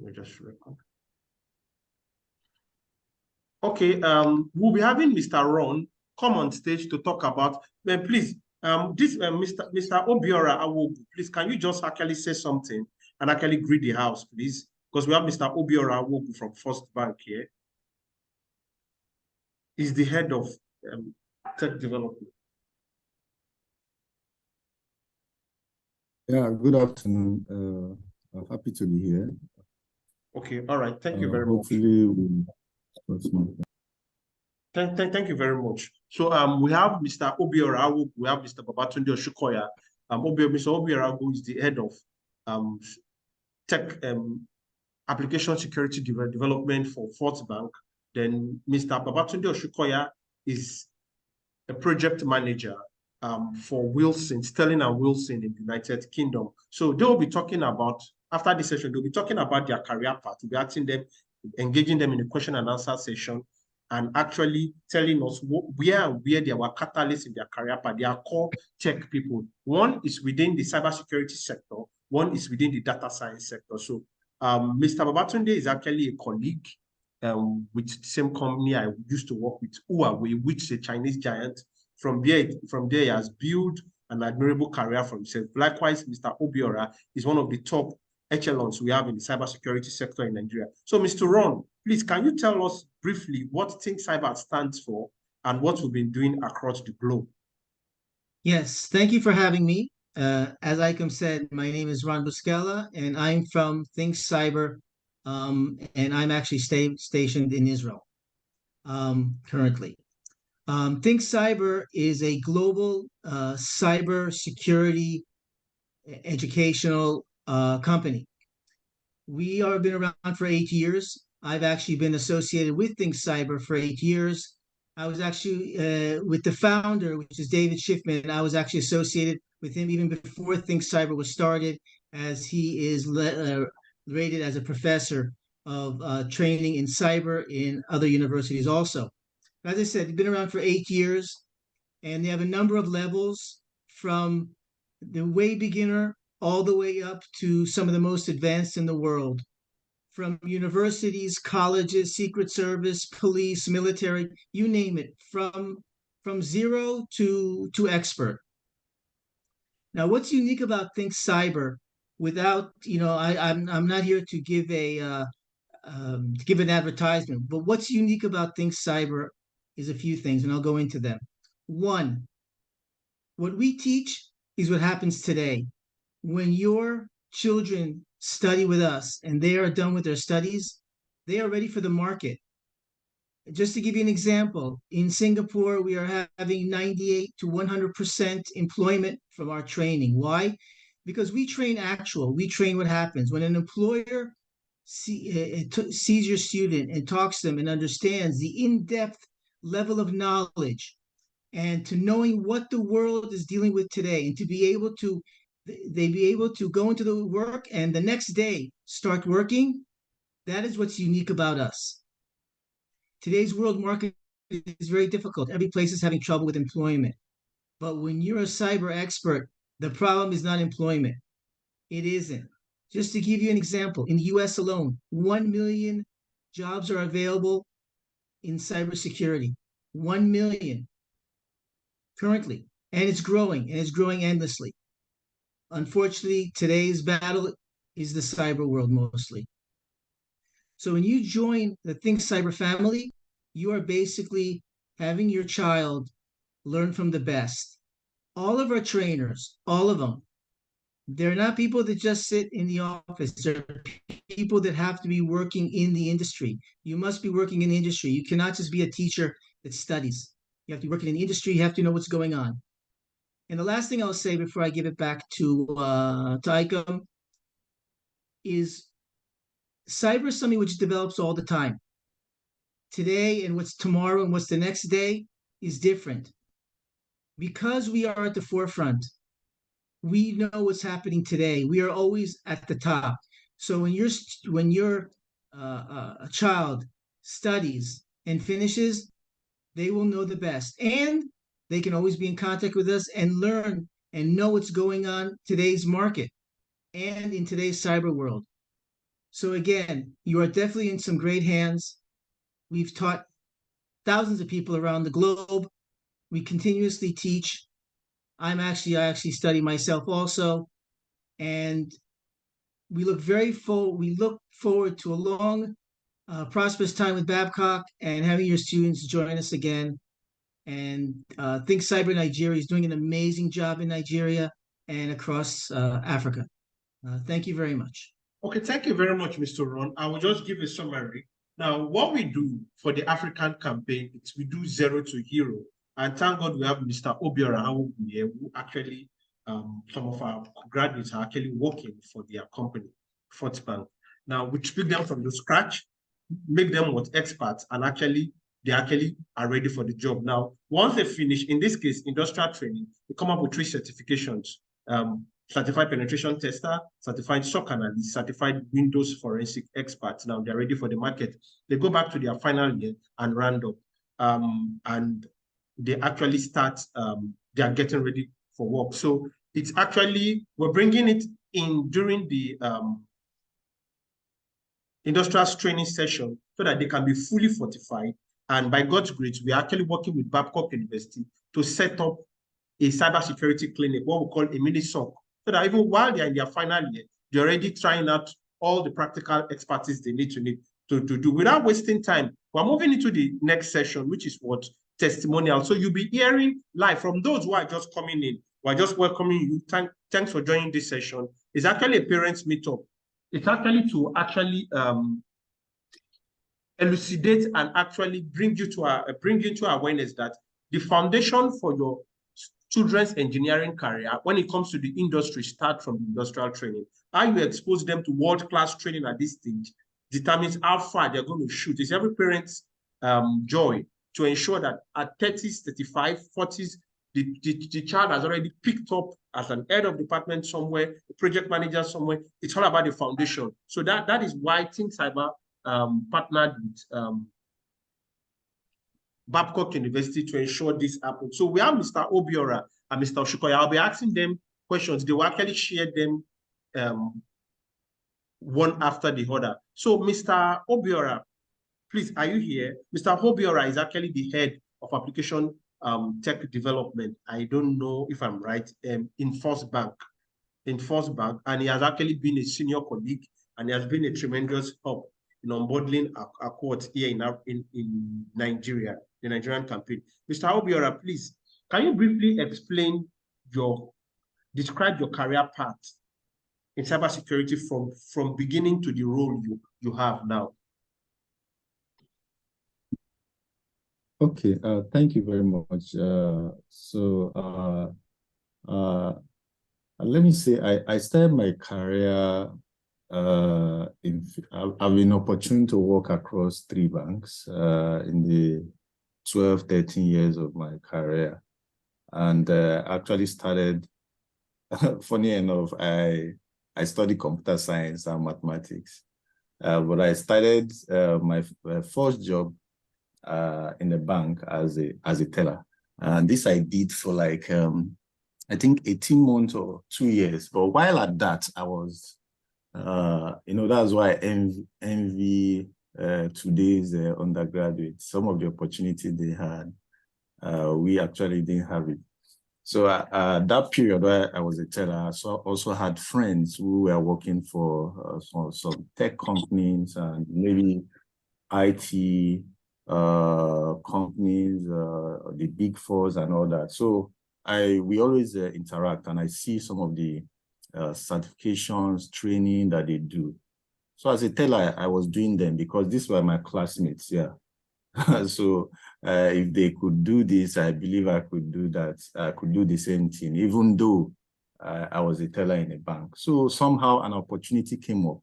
We just record. Okay, we'll be having Mr. Ron come on stage to talk about. Please, this Mr. Obiora Awogu, please, can you just actually say something and actually greet the house, please? Because we have Mr. Obiora Awogu from First Bank here. He's the head of tech development. Yeah, good afternoon. I'm happy to be here. Okay, all right. Thank you very much. Thank you very much. So we have Mr. Obiora Awogu, we have Mr. Babatunde Oshukoya. Mr. Obiora Awogu is the head of tech application security development for Fourth Bank. Then Mr. Babatunde Oshukoya is a project manager for Wilson, Sterling and Wilson in the United Kingdom. So they'll be talking about, after this session, they'll be talking about their career path. We'll be asking them, engaging them in a question and answer session, and actually telling us where they were catalysts in their career path. They are core tech people. One is within the cybersecurity sector, one is within the data science sector. So Mr. Babatunde is actually a colleague with the same company I used to work with, Huawei, which is a Chinese giant. From there, he has built an admirable career for himself. Likewise, Mr. Obiora is one of the top echelons we have in the cybersecurity sector in Nigeria. So, Mr. Ron, please, can you tell us briefly what Think Cyber stands for and what we've been doing across the globe? Yes, thank you for having me. As Icom said, my name is Ron Buscella, and I'm from Think Cyber, and I'm actually stationed in Israel currently. Think Cyber is a global cyber security educational company. We have been around for 8 years. I've actually been associated with Think Cyber for 8 years. I was actually with the founder, which is David Schiffman. I was actually associated with him even before Think Cyber was started, as he is rated as a professor of training in cyber in other universities also. As I said, they've been around for 8 years, and they have a number of levels from the way beginner all the way up to some of the most advanced in the world. From universities, colleges, Secret Service, police, military, you name it, from zero to expert. Now, what's unique about Think Cyber? Without, I'm not here to give give an advertisement, but what's unique about Think Cyber is a few things, and I'll go into them. One, what we teach is what happens today. When your children study with us and they are done with their studies, they are ready for the market. Just to give you an example, in Singapore, we are having 98 to 100% employment from our training. Why? Because we train actual, we train what happens. When an employer sees your student and talks to them and understands the in-depth level of knowledge and to knowing what the world is dealing with today, and to be able to go into the work and the next day start working, that is what's unique about us. Today's world market is very difficult. Every place is having trouble with employment. But when you're a cyber expert, the problem is not employment. It isn't. Just to give you an example, in the US alone, 1 million jobs are available in cybersecurity. 1 million currently. And it's growing endlessly. Unfortunately, today's battle is the cyber world mostly. So when you join the Think Cyber family, you are basically having your child learn from the best. All of our trainers, all of them, they're not people that just sit in the office. They're people that have to be working in the industry. You must be working in the industry. You cannot just be a teacher that studies. You have to be working in the industry. You have to know what's going on. And the last thing I'll say before I give it back to Icom is cyber is something which develops all the time. Today and what's tomorrow and what's the next day is different. Because we are at the forefront, we know what's happening today. We are always at the top. So when your a child studies and finishes, they will know the best. And they can always be in contact with us and learn and know what's going on today's market and in today's cyber world. So again, you are definitely in some great hands. We've taught thousands of people around the globe. We continuously teach. I actually study myself also, and we look forward to a long, prosperous time with Babcock and having your students join us again. And Think Cyber Nigeria is doing an amazing job in Nigeria and across Africa. Thank you very much. Okay, thank you very much, Mr. Ron. I will just give a summary. Now, what we do for the African campaign is we do zero to hero. And thank God we have Mr. Obiora here, who actually, some of our graduates are actually working for their company, Fort Bank. Now, we speak them from the scratch, make them what experts, and they actually are ready for the job. Now, once they finish, in this case, industrial training, they come up with 3 certifications. Certified penetration tester, certified SOC analyst, certified Windows forensic experts. Now they're ready for the market. They go back to their final year and round up, and they actually start. They are getting ready for work. So it's actually we're bringing it in during the industrial training session so that they can be fully fortified. And by God's grace, we're actually working with Babcock University to set up a cybersecurity clinic, what we call a mini SOC, so that even while they're in their final year, they're already trying out all the practical expertise they need to do. Without wasting time, we're moving into the next session, which is what? Testimonial. So you'll be hearing live from those who are just coming in. We're just welcoming you. Thanks for joining this session. It's actually a parents meetup. It's actually to elucidate and actually bring you to awareness that the foundation for your children's engineering career, when it comes to the industry, start from industrial training. How you expose them to world-class training at this stage determines how far they're going to shoot. It's every parent's joy to ensure that at 30s, 35, 40s, the child has already picked up as an head of department somewhere, a project manager somewhere. It's all about the foundation. So that is why Think Cyber partnered with Babcock University to ensure this happens. So we have Mr. Obiora and Mr. Oshukoya. I'll be asking them questions. They will actually share them one after the other. So Mr. Obiora, please, are you here? Mr. Obiora is actually the head of application tech development. I don't know if I'm right, in First Bank, and he has actually been a senior colleague, and he has been a tremendous help in onboarding Accord here in Nigeria, the Nigerian campaign. Mr. Obiora, please, can you briefly describe your career path in cybersecurity from beginning to the role you have now? Okay, thank you very much. Let me say, I started my career I've been opportune to work across 3 banks in the 12, 13 years of my career. And actually started, funny enough, I studied computer science and mathematics. But I started my first job in the bank as a teller. And this I did for like, I think 18 months or 2 years. But while at that, I was, that's why I envy today's undergraduates. Some of the opportunities they had, we actually didn't have it. So that period where I was a teller, I also had friends who were working for some tech companies and maybe IT companies, the big fours and all that. So we always interact, and I see some of the certifications, training that they do. So as a teller, I was doing them because these were my classmates, yeah. So if they could do this, I believe I could do that. I could do the same thing, even though I was a teller in a bank. So somehow an opportunity came up,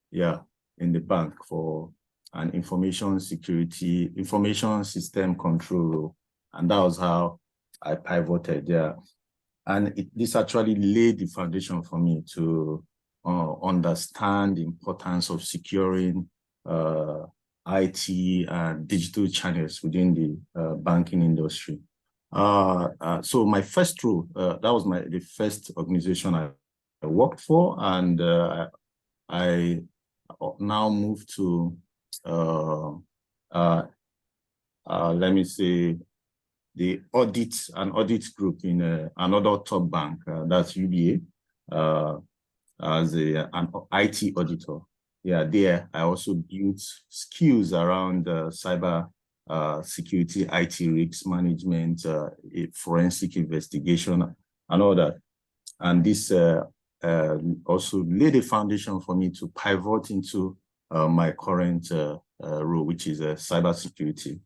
yeah, in the bank for an information security, information system control role. And that was how I pivoted, yeah. And this actually laid the foundation for me to understand the importance of securing IT and digital channels within the banking industry. So my first role, that was the first organization I worked for, and I now moved to, let me say, the audit group in another top bank, that's UBA, as an IT auditor. Yeah, there I also built skills around cyber security, IT risks management, forensic investigation, and all that. And this also laid a foundation for me to pivot into my current role, which is cyber security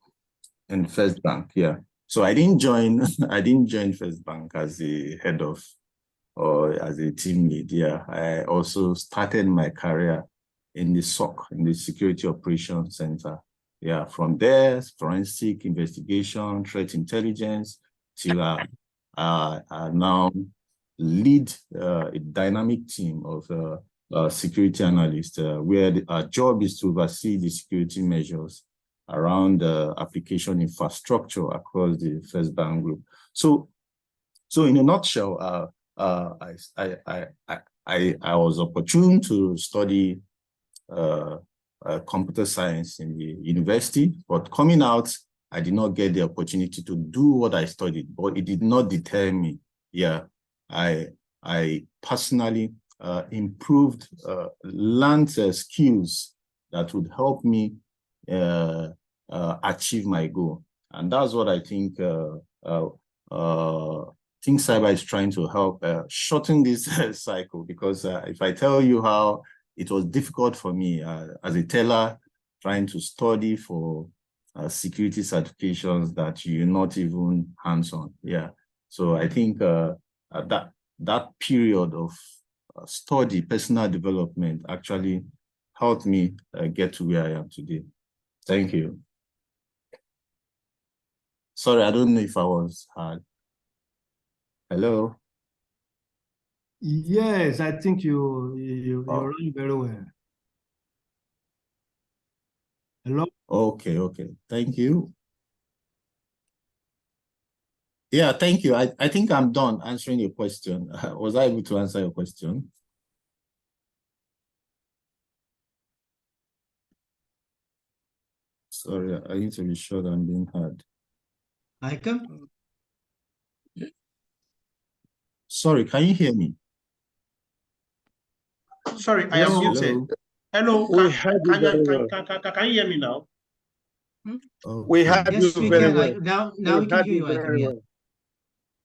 in First Bank. Yeah. So I didn't join First Bank as the head of or as a team lead. Yeah. I also started my career in the SOC, in the Security Operations Center. Yeah. From there, forensic investigation, threat intelligence, till I now lead a dynamic team of security analysts, where our job is to oversee the security measures around application infrastructure across the First Bank Group. So in a nutshell, I was opportune to study computer science in the university, but coming out, I did not get the opportunity to do what I studied, but it did not deter me. Yeah, I personally improved, learned skills that would help me achieve my goal. And that's what I think Think Cyber is trying to help shorten this cycle, because if I tell you how it was difficult for me as a teller trying to study for security certifications that you're not even hands-on. Yeah. So I think that period of study, personal development actually helped me get to where I am today. Thank you. Sorry, I don't know if I was hard. Hello? Yes, I think you ran very well. Hello? Okay. Thank you. Yeah, thank you. I think I'm done answering your question. Was I able to answer your question? Sorry, I need to be sure that I'm being heard. Icon? Sorry, can you hear me? Sorry, I am muted. Hello, can you hear me now? Okay. We had Yes, you we very can. well. Now we can hear you, Icon. Yeah.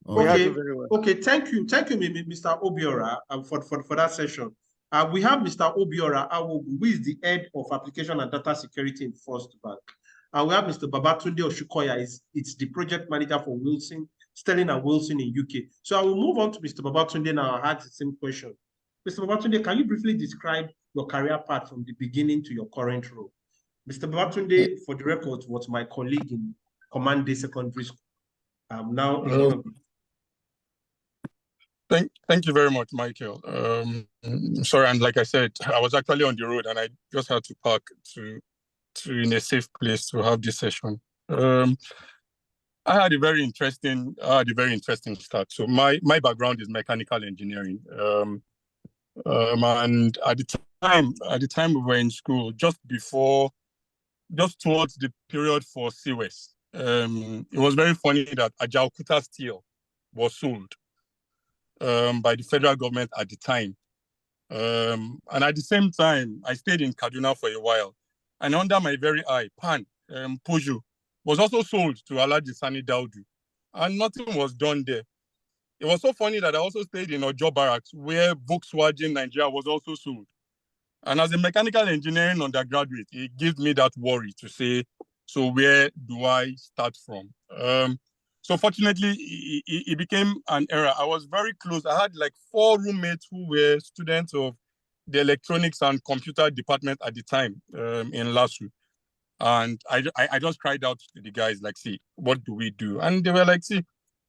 We had you very well. Okay, thank you, Mr. Obiora, for that session. We have Mr. Obiora Awogu, who is the head of application and data security in First Bank. And we have Mr. Babatunde Oshukoya, it's the project manager for Wilson, Sterling and Wilson in UK. So I will move on to Mr. Babatunde now and ask the same question. Mr. Babatunde, can you briefly describe your career path from the beginning to your current role? Mr. Babatunde, for the record, was my colleague in Command Day Secondary School. Now is one of the Thank you very much, Michael. Sorry, and like I said, I was actually on the road and I just had to park to in a safe place to have this session. I had a very interesting start. So my background is mechanical engineering, and at the time we were in school, just towards the period for CWES, it was very funny that Ajaokuta Steel was sold by the federal government at the time. And at the same time, I stayed in Kaduna for a while. And under my very eye, Pan, Puju, was also sold to Alhaji Sani Daudu. And nothing was done there. It was so funny that I also stayed in Ojo Barracks, where Volkswagen Nigeria was also sold. And as a mechanical engineering undergraduate, it gives me that worry to say, so where do I start from? So fortunately, it became an era. I was very close. I had like 4 roommates who were students of the electronics and computer department at the time in LASU. And I just cried out to the guys, like, see, what do we do? And they were like, see,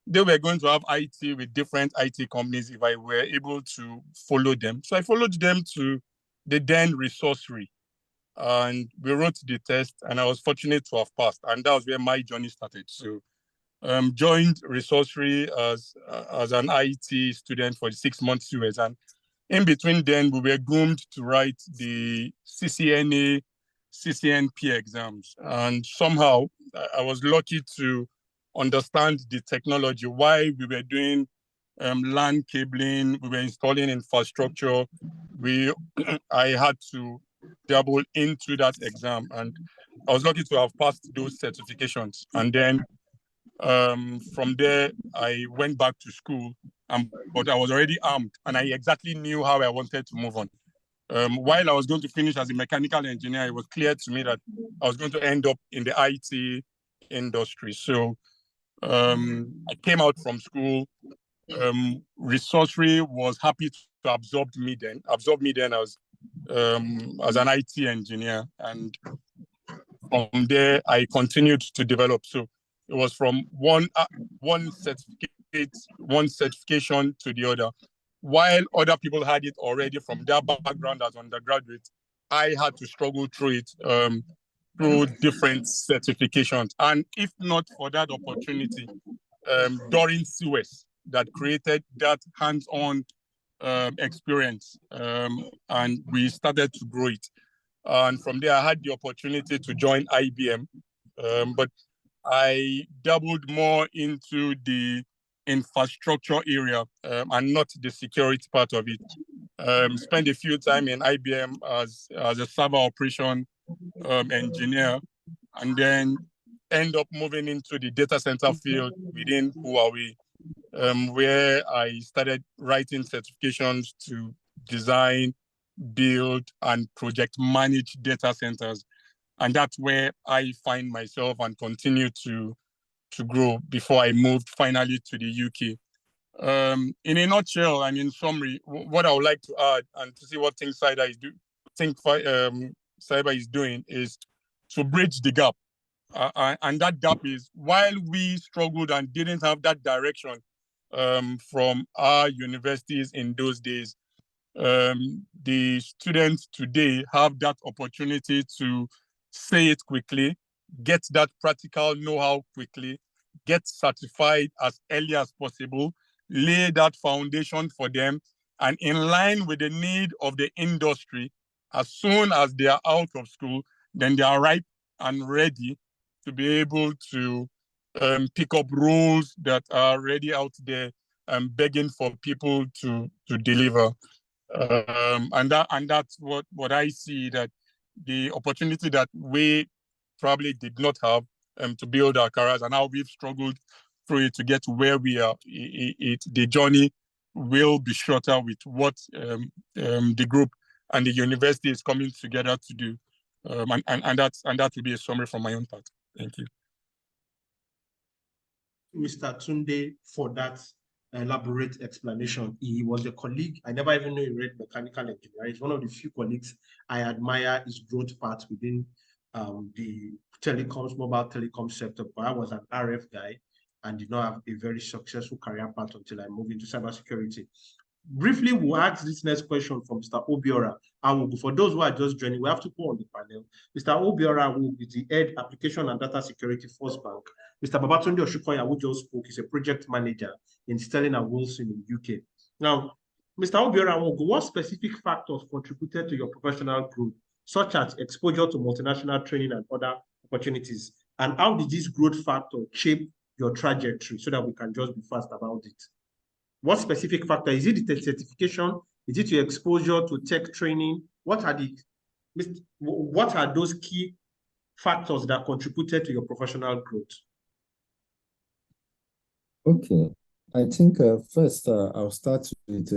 they were going to have IT with different IT companies if I were able to follow them. So I followed them to the then resourcery. And we wrote the test, and I was fortunate to have passed. And that was where my journey started. So joined resourcery as an IT student for the 6 months US. And in between then, we were groomed to write the CCNA, CCNP exams. And somehow I was lucky to understand the technology, why we were doing LAN cabling, we were installing infrastructure. I had to dabble into that exam, and I was lucky to have passed those certifications. And then from there, I went back to school, but I was already armed, and I exactly knew how I wanted to move on. While I was going to finish as a mechanical engineer, it was clear to me that I was going to end up in the IT industry. So I came out from school. Resourcery was happy to absorb me then as an IT engineer, and from there I continued to develop. So it was from one certification to the other. While other people had it already from their background as undergraduates, I had to struggle through it through different certifications. And if not for that opportunity during CUS that created that hands-on experience, and we started to grow it. And from there, I had the opportunity to join IBM, but I dabbled more into the infrastructure area and not the security part of it. Spent a few time in IBM as a server operation engineer, and then end up moving into the data center field within Huawei, where I started writing certifications to design, build, and project manage data centers. And that's where I find myself and continue to grow before I moved finally to the UK. In a nutshell and in summary, what I would like to add and to see what Think Cyber is doing is to bridge the gap. And that gap is, while we struggled and didn't have that direction from our universities in those days, the students today have that opportunity to say it quickly, get that practical know-how quickly, get certified as early as possible, lay that foundation for them, and in line with the need of the industry, as soon as they are out of school, then they are ripe and ready to be able to pick up roles that are already out there begging for people to deliver. And that's what I see, that the opportunity that we probably did not have to build our careers, and how we've struggled through it to get to where we are. The journey will be shorter with what the group and the university is coming together to do, and that will be a summary from my own part. Thank you, Mr. Tunde, for that elaborate explanation. He was a colleague. I never even knew he read mechanical engineering. He's one of the few colleagues I admire his growth path within the mobile telecom sector. But I was an RF guy and did not have a very successful career path until I moved into cybersecurity. Briefly, we'll ask this next question from Mr. Obiora. For those who are just joining, we have to go on the panel. Mr. Obiora will be the head application and data security First Bank. Mr. Babatunde Oshukoya, who just spoke, is a project manager in Sterling and Wilson in UK. Now, Mr. Obiora, what specific factors contributed to your professional growth, such as exposure to multinational training and other opportunities? And how did this growth factor shape your trajectory, so that we can just be fast about it? What specific factor? Is it the certification? Is it your exposure to tech training? What are those key factors that contributed to your professional growth? Okay, I think first I'll start with,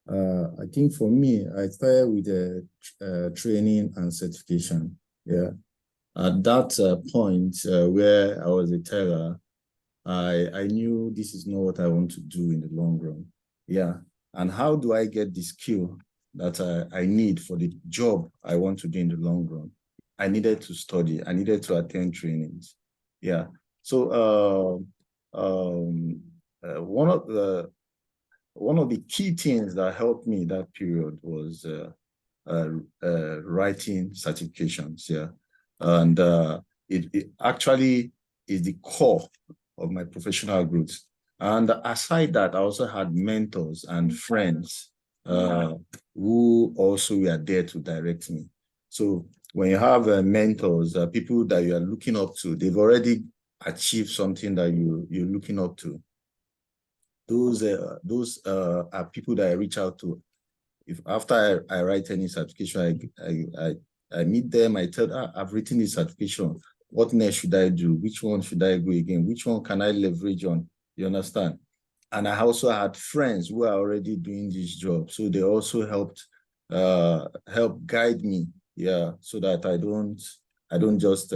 I think for me, I started with training and certification. Yeah, at that point where I was a teller, I knew this is not what I want to do in the long run. Yeah. And how do I get the skill that I need for the job I want to do in the long run? I needed to study. I needed to attend trainings. Yeah. So one of the key things that helped me that period was writing certifications. Yeah. And it actually is the core of my professional growth. And aside that, I also had mentors and friends who also were there to direct me. So when you have mentors, people that you are looking up to, they've already achieved something that you're looking up to. Those are people that I reach out to. If after I write any certification, I meet them, I tell them, I've written this certification. What next should I do? Which one should I go again? Which one can I leverage on? You understand? And I also had friends who are already doing this job. So they also helped help guide me, yeah, so that I don't just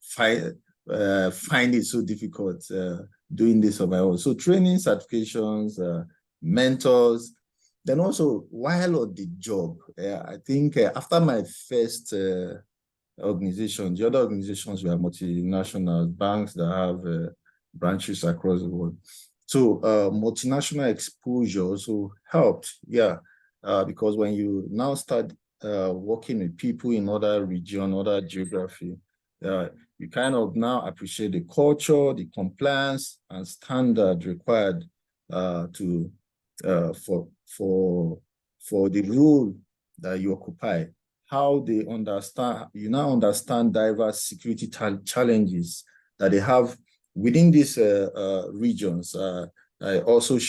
find it so difficult doing this on my own. So training, certifications, mentors, then also while on the job, I think after my first organization, the other organizations were multinational banks that have branches across the world. So multinational exposure also helped, yeah, because when you now start working with people in other region, other geography, you kind of now appreciate the culture, the compliance and standard required for the role that you occupy. How they understand, you now understand diverse security challenges that they have within these regions. It also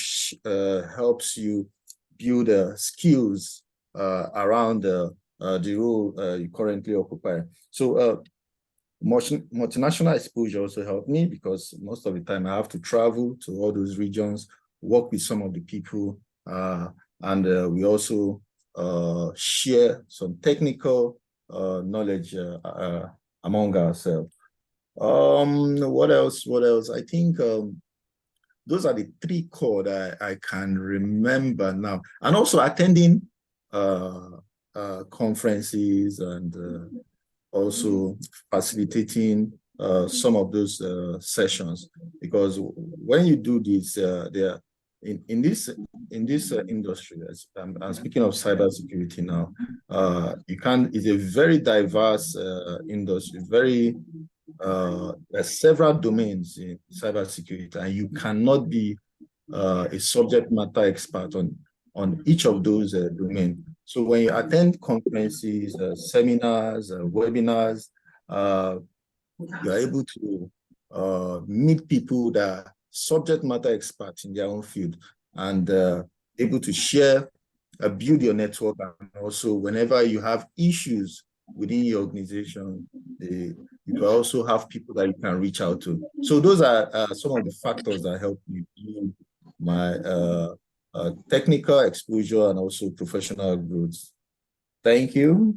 helps you build skills around the role you currently occupy. So multinational exposure also helped me because most of the time I have to travel to all those regions, work with some of the people, and we also share some technical knowledge among ourselves. What else? I think those are the three core that I can remember now. And also attending conferences and also facilitating some of those sessions, because when you do this, in this industry, I'm speaking of cybersecurity now. It's a very diverse industry, very there's several domains in cybersecurity, and you cannot be a subject matter expert on each of those domains. So when you attend conferences, seminars, webinars, you're able to meet people that are subject matter experts in their own field and able to share, build your network, and also whenever you have issues within your organization, you can also have people that you can reach out to. So those are some of the factors that help me build my technical exposure and also professional growth. Thank you.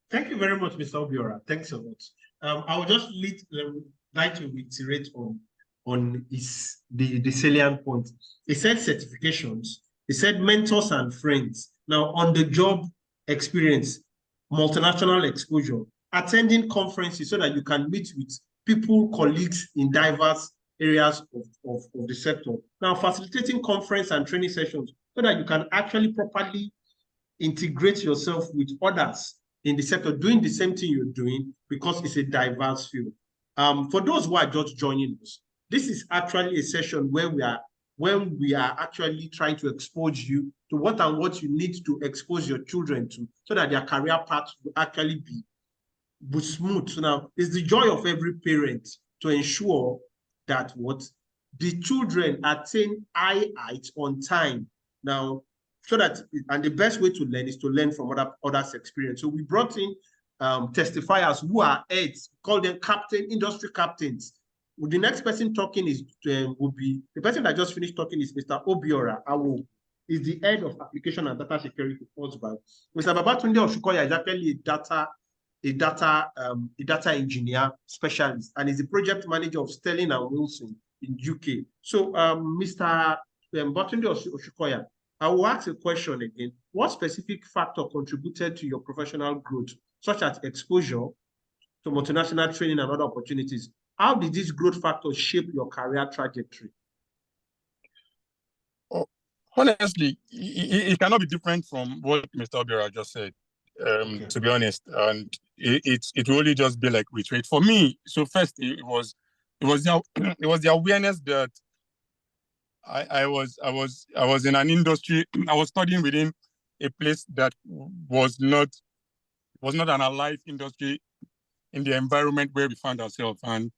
Thank you very much, Mr. Obiora. Thanks a lot. I will just like to reiterate on the salient point. He said certifications. He said mentors and friends. Now, on the job experience, multinational exposure, attending conferences so that you can meet with people, colleagues in diverse areas of the sector. Now, facilitating conference and training sessions so that you can actually properly integrate yourself with others in the sector doing the same thing you're doing, because it's a diverse field. For those who are just joining us, this is actually a session where we are actually trying to expose you to what you need to expose your children to, so that their career path will actually be smooth. So now, it's the joy of every parent to ensure that the children attain high heights on time. Now, so that, and the best way to learn is to learn from others' experience. So we brought in testifiers who are heads, call them industry captains. The next person talking will be the person that just finished talking is Mr. Obiora Awo. Is the head of application and data security for Bank. Mr. Babatunde Oshukoya is actually a data engineer specialist, and is the project manager of Sterling and Wilson in UK. So Mr. Babatunde Oshukoya, I will ask a question again. What specific factor contributed to your professional growth, such as exposure to multinational training and other opportunities? How did these growth factors shape your career trajectory? Oh, honestly, it cannot be different from what Mr. Obiora just said, okay, to be honest. And it will only just be like retreat for me. So first, it was the awareness that I was in an industry. I was studying within a place that was not an alive industry in the environment where we found ourselves. And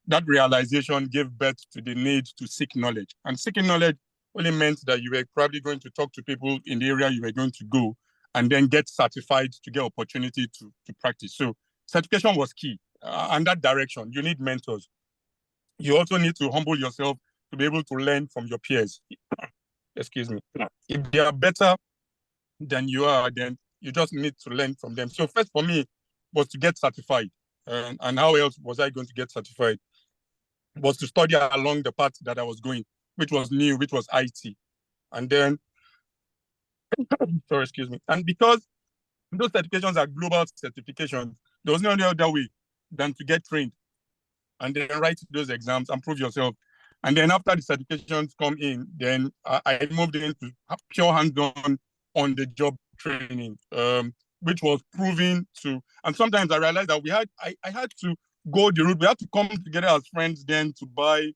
that realization gave birth to the need to seek knowledge. And seeking knowledge only meant that you were probably going to talk to people in the area you were going to go and then get certified to get opportunity to practice. So certification was key. And that direction, you need mentors. You also need to humble yourself to be able to learn from your peers. Excuse me. If they are better than you are, then you just need to learn from them. So first for me was to get certified. And how else was I going to get certified? Was to study along the path that I was going, which was new, which was IT. And then, sorry, excuse me. And because those certifications are global certifications, there was no other way than to get trained and then write those exams and prove yourself. And then after the certifications come in, then I moved into pure hands-on on the job training, which was proving to, and sometimes I realized that I had to go the route. We had to come together as friends then to buy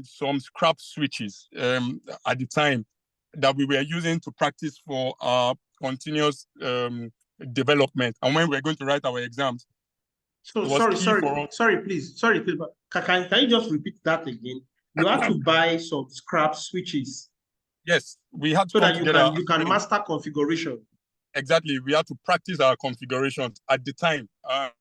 some scrap switches at the time that we were using to practice for our continuous development. And when we were going to write our exams, So sorry, please. But can you just repeat that again? You had to buy some scrap switches. Yes, we had to so that you can master configuration. Exactly, we had to practice our configurations at the time,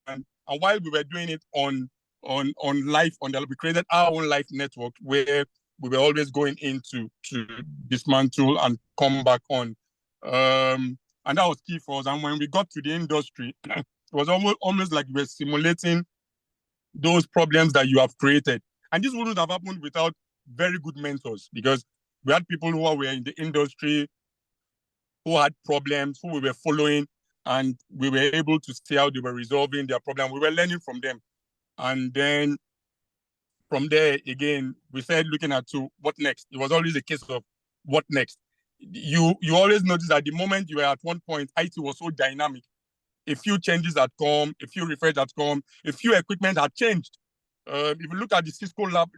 and while we were doing it on live, we created our own live network where we were always going into to dismantle and come back on, and that was key for us. And when we got to the industry, it was almost like we were simulating those problems that you have created. And this wouldn't have happened without very good mentors, because we had people who were in the industry who had problems, who we were following, and we were able to see how they were resolving their problem. We were learning from them. And then from there, again, we started looking at what next. It was always a case of what next. You always notice that the moment you were at one point, IT was so dynamic. A few changes had come, a few refresh had come, a few equipment had changed. If you look at the Cisco lab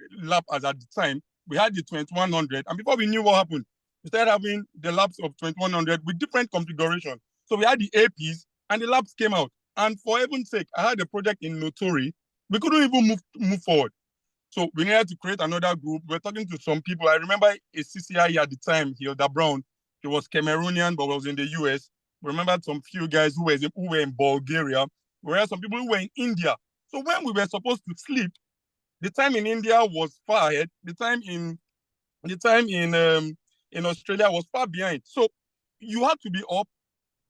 as at the time, we had the 2100, and before we knew what happened, we started having the labs of 2100 with different configurations. So we had the APs, and the labs came out. And for heaven's sake, I had a project in Notori. We couldn't even move forward. So we needed to create another group. We were talking to some people. I remember a CCI at the time, Hilda Brown. He was Cameroonian, but was in the US. We remembered some few guys who were in Bulgaria. We had some people who were in India. So when we were supposed to sleep, the time in India was far ahead. The time in Australia was far behind. So you had to be up,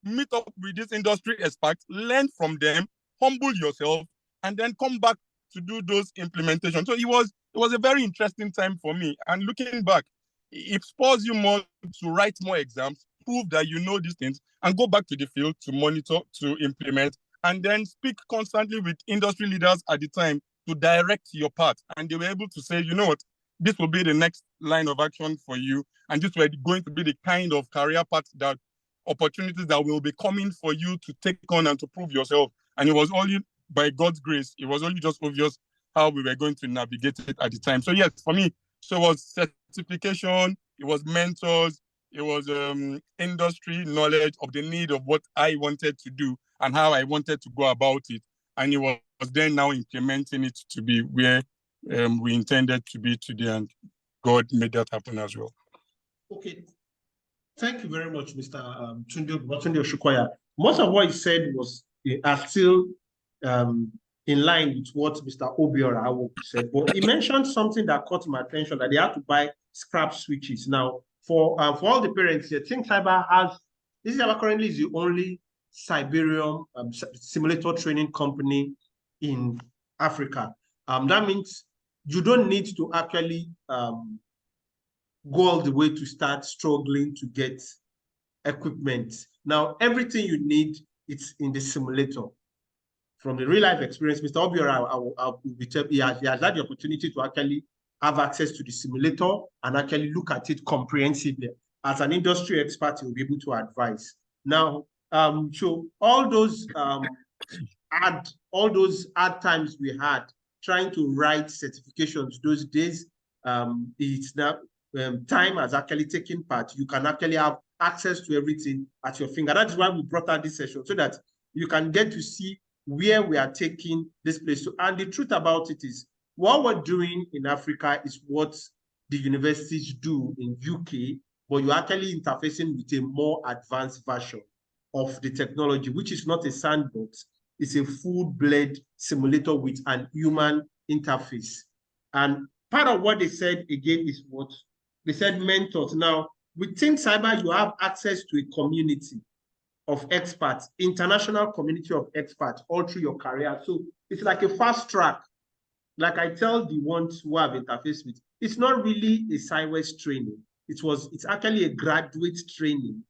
meet up with this industry experts, learn from them, humble yourself, and then come back to do those implementations. So it was a very interesting time for me. And looking back, it spurs you more to write more exams, prove that you know these things, and go back to the field to monitor, to implement, and then speak constantly with industry leaders at the time to direct your path. And they were able to say, you know what, this will be the next line of action for you. And this were going to be the kind of career path that opportunities that will be coming for you to take on and to prove yourself. And it was only by God's grace, it was only just obvious how we were going to navigate it at the time. So yes, for me, so it was certification, it was mentors, it was industry knowledge of the need of what I wanted to do and how I wanted to go about it. And it was then now implementing it to be where we intended to be today, and God made that happen as well. Okay. Thank you very much, Mr. Tunde Oshukoya. Most of what he said are still in line with what Mr. Obiora said, but he mentioned something that caught my attention, that they had to buy scrap switches. Now, for all the parents here, Think Cyber currently is the only Siberian simulator training company in Africa. That means you don't need to actually go all the way to start struggling to get equipment. Now, everything you need, it's in the simulator. From the real life experience, Mr. Obiora, he has had the opportunity to actually have access to the simulator and actually look at it comprehensively. As an industry expert, he'll be able to advise. Now, so all those hard times we had trying to write certifications those days, it's now time has actually taken part, you can actually have access to everything at your finger. That's why we brought out this session, so that you can get to see where we are taking this place to. And the truth about it is, what we're doing in Africa is what the universities do in UK, but you're actually interfacing with a more advanced version of the technology, which is not a sandbox. It's a full-blown simulator with an human interface. And part of what they said again is what they said: mentors. Now, with Think Cyber, you have access to a community of experts, international community of experts all through your career. So it's like a fast track. Like I tell the ones who have interfaced with, it's not really a sideways training. It's actually a graduate training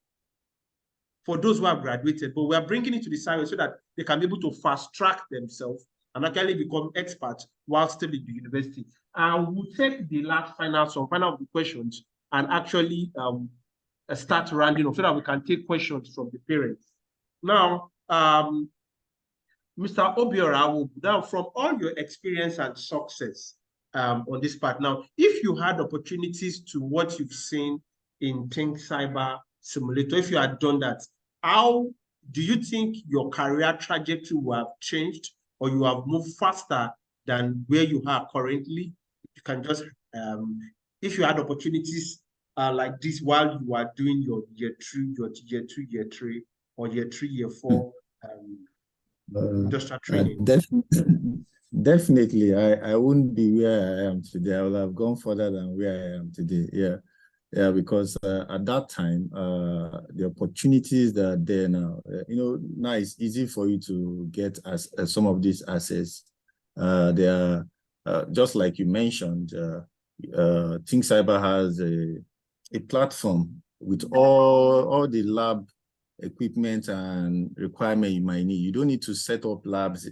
for those who have graduated, but we are bringing it to the sideways so that they can be able to fast track themselves and actually become experts while still in the university. And we'll take the some final questions and actually start rounding off so that we can take questions from the parents. Now, Mr. Obiora, now from all your experience and success on this part, now, if you had opportunities to what you've seen in Think Cyber Simulator, if you had done that, how do you think your career trajectory will have changed, or you have moved faster than where you are currently? You can just, if you had opportunities like this while you are doing your year 2, year 3, or year 3, year 4, industrial training. Definitely, I wouldn't be where I am today. I would have gone further than where I am today. Yeah, because at that time, the opportunities that are there now, now it's easy for you to get some of these assets. They are just like you mentioned. Think Cyber has a platform with all the lab equipment and requirement you might need. You don't need to set up labs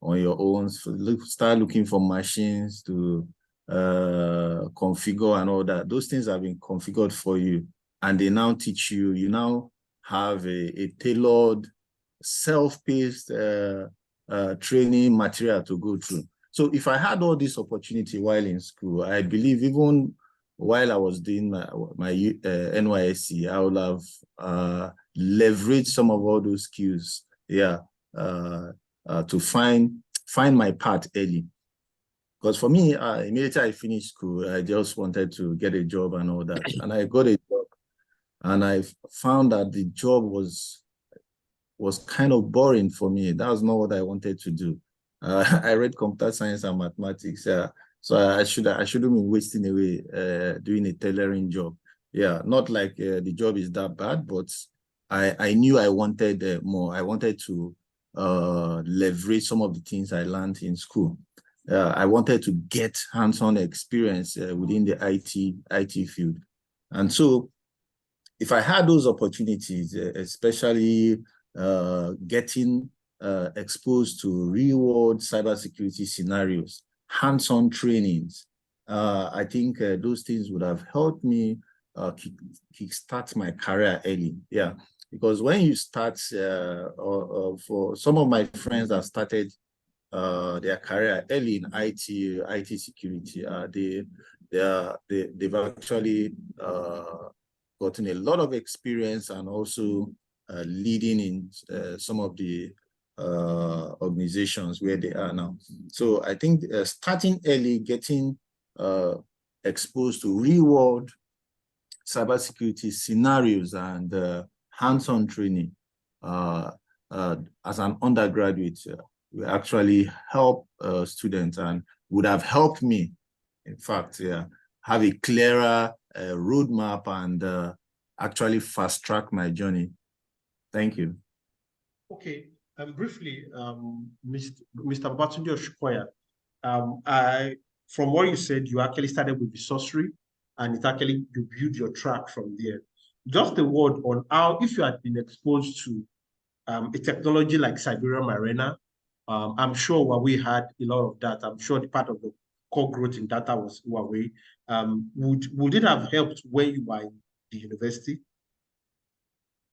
on your own. Start looking for machines to configure and all that. Those things have been configured for you, and they now teach you. You now have a tailored, self-paced training material to go through. So if I had all this opportunity while in school, I believe even while I was doing my NYSC, I would have leveraged some of all those skills, to find my path early. Because for me, immediately I finished school, I just wanted to get a job and all that. And I got a job, and I found that the job was kind of boring for me. That was not what I wanted to do. I read computer science and mathematics, so I shouldn't be wasting away doing a tailoring job. Yeah, not like the job is that bad, but I knew I wanted more. I wanted to leverage some of the things I learned in school. I wanted to get hands-on experience within the IT field. And so if I had those opportunities, especially getting exposed to real-world cybersecurity scenarios, hands-on trainings, I think those things would have helped me kickstart my career early. Yeah, because when you start, for some of my friends that started their career early in IT security, they've actually gotten a lot of experience, and also leading in some of the organizations where they are now. So I think starting early, getting exposed to real-world cybersecurity scenarios and hands-on training as an undergraduate will actually help students, and would have helped me, in fact, have a clearer roadmap and actually fast-track my journey. Thank you. Okay, briefly, Mr. Babatunde Oshukoya, from what you said, you actually started with the sorcery, and it actually, you build your track from there. Just a word on how, if you had been exposed to a technology like Siberian Arena, I'm sure Huawei had a lot of that. I'm sure the part of the core growth in data was Huawei. Would it have helped when you were in the university?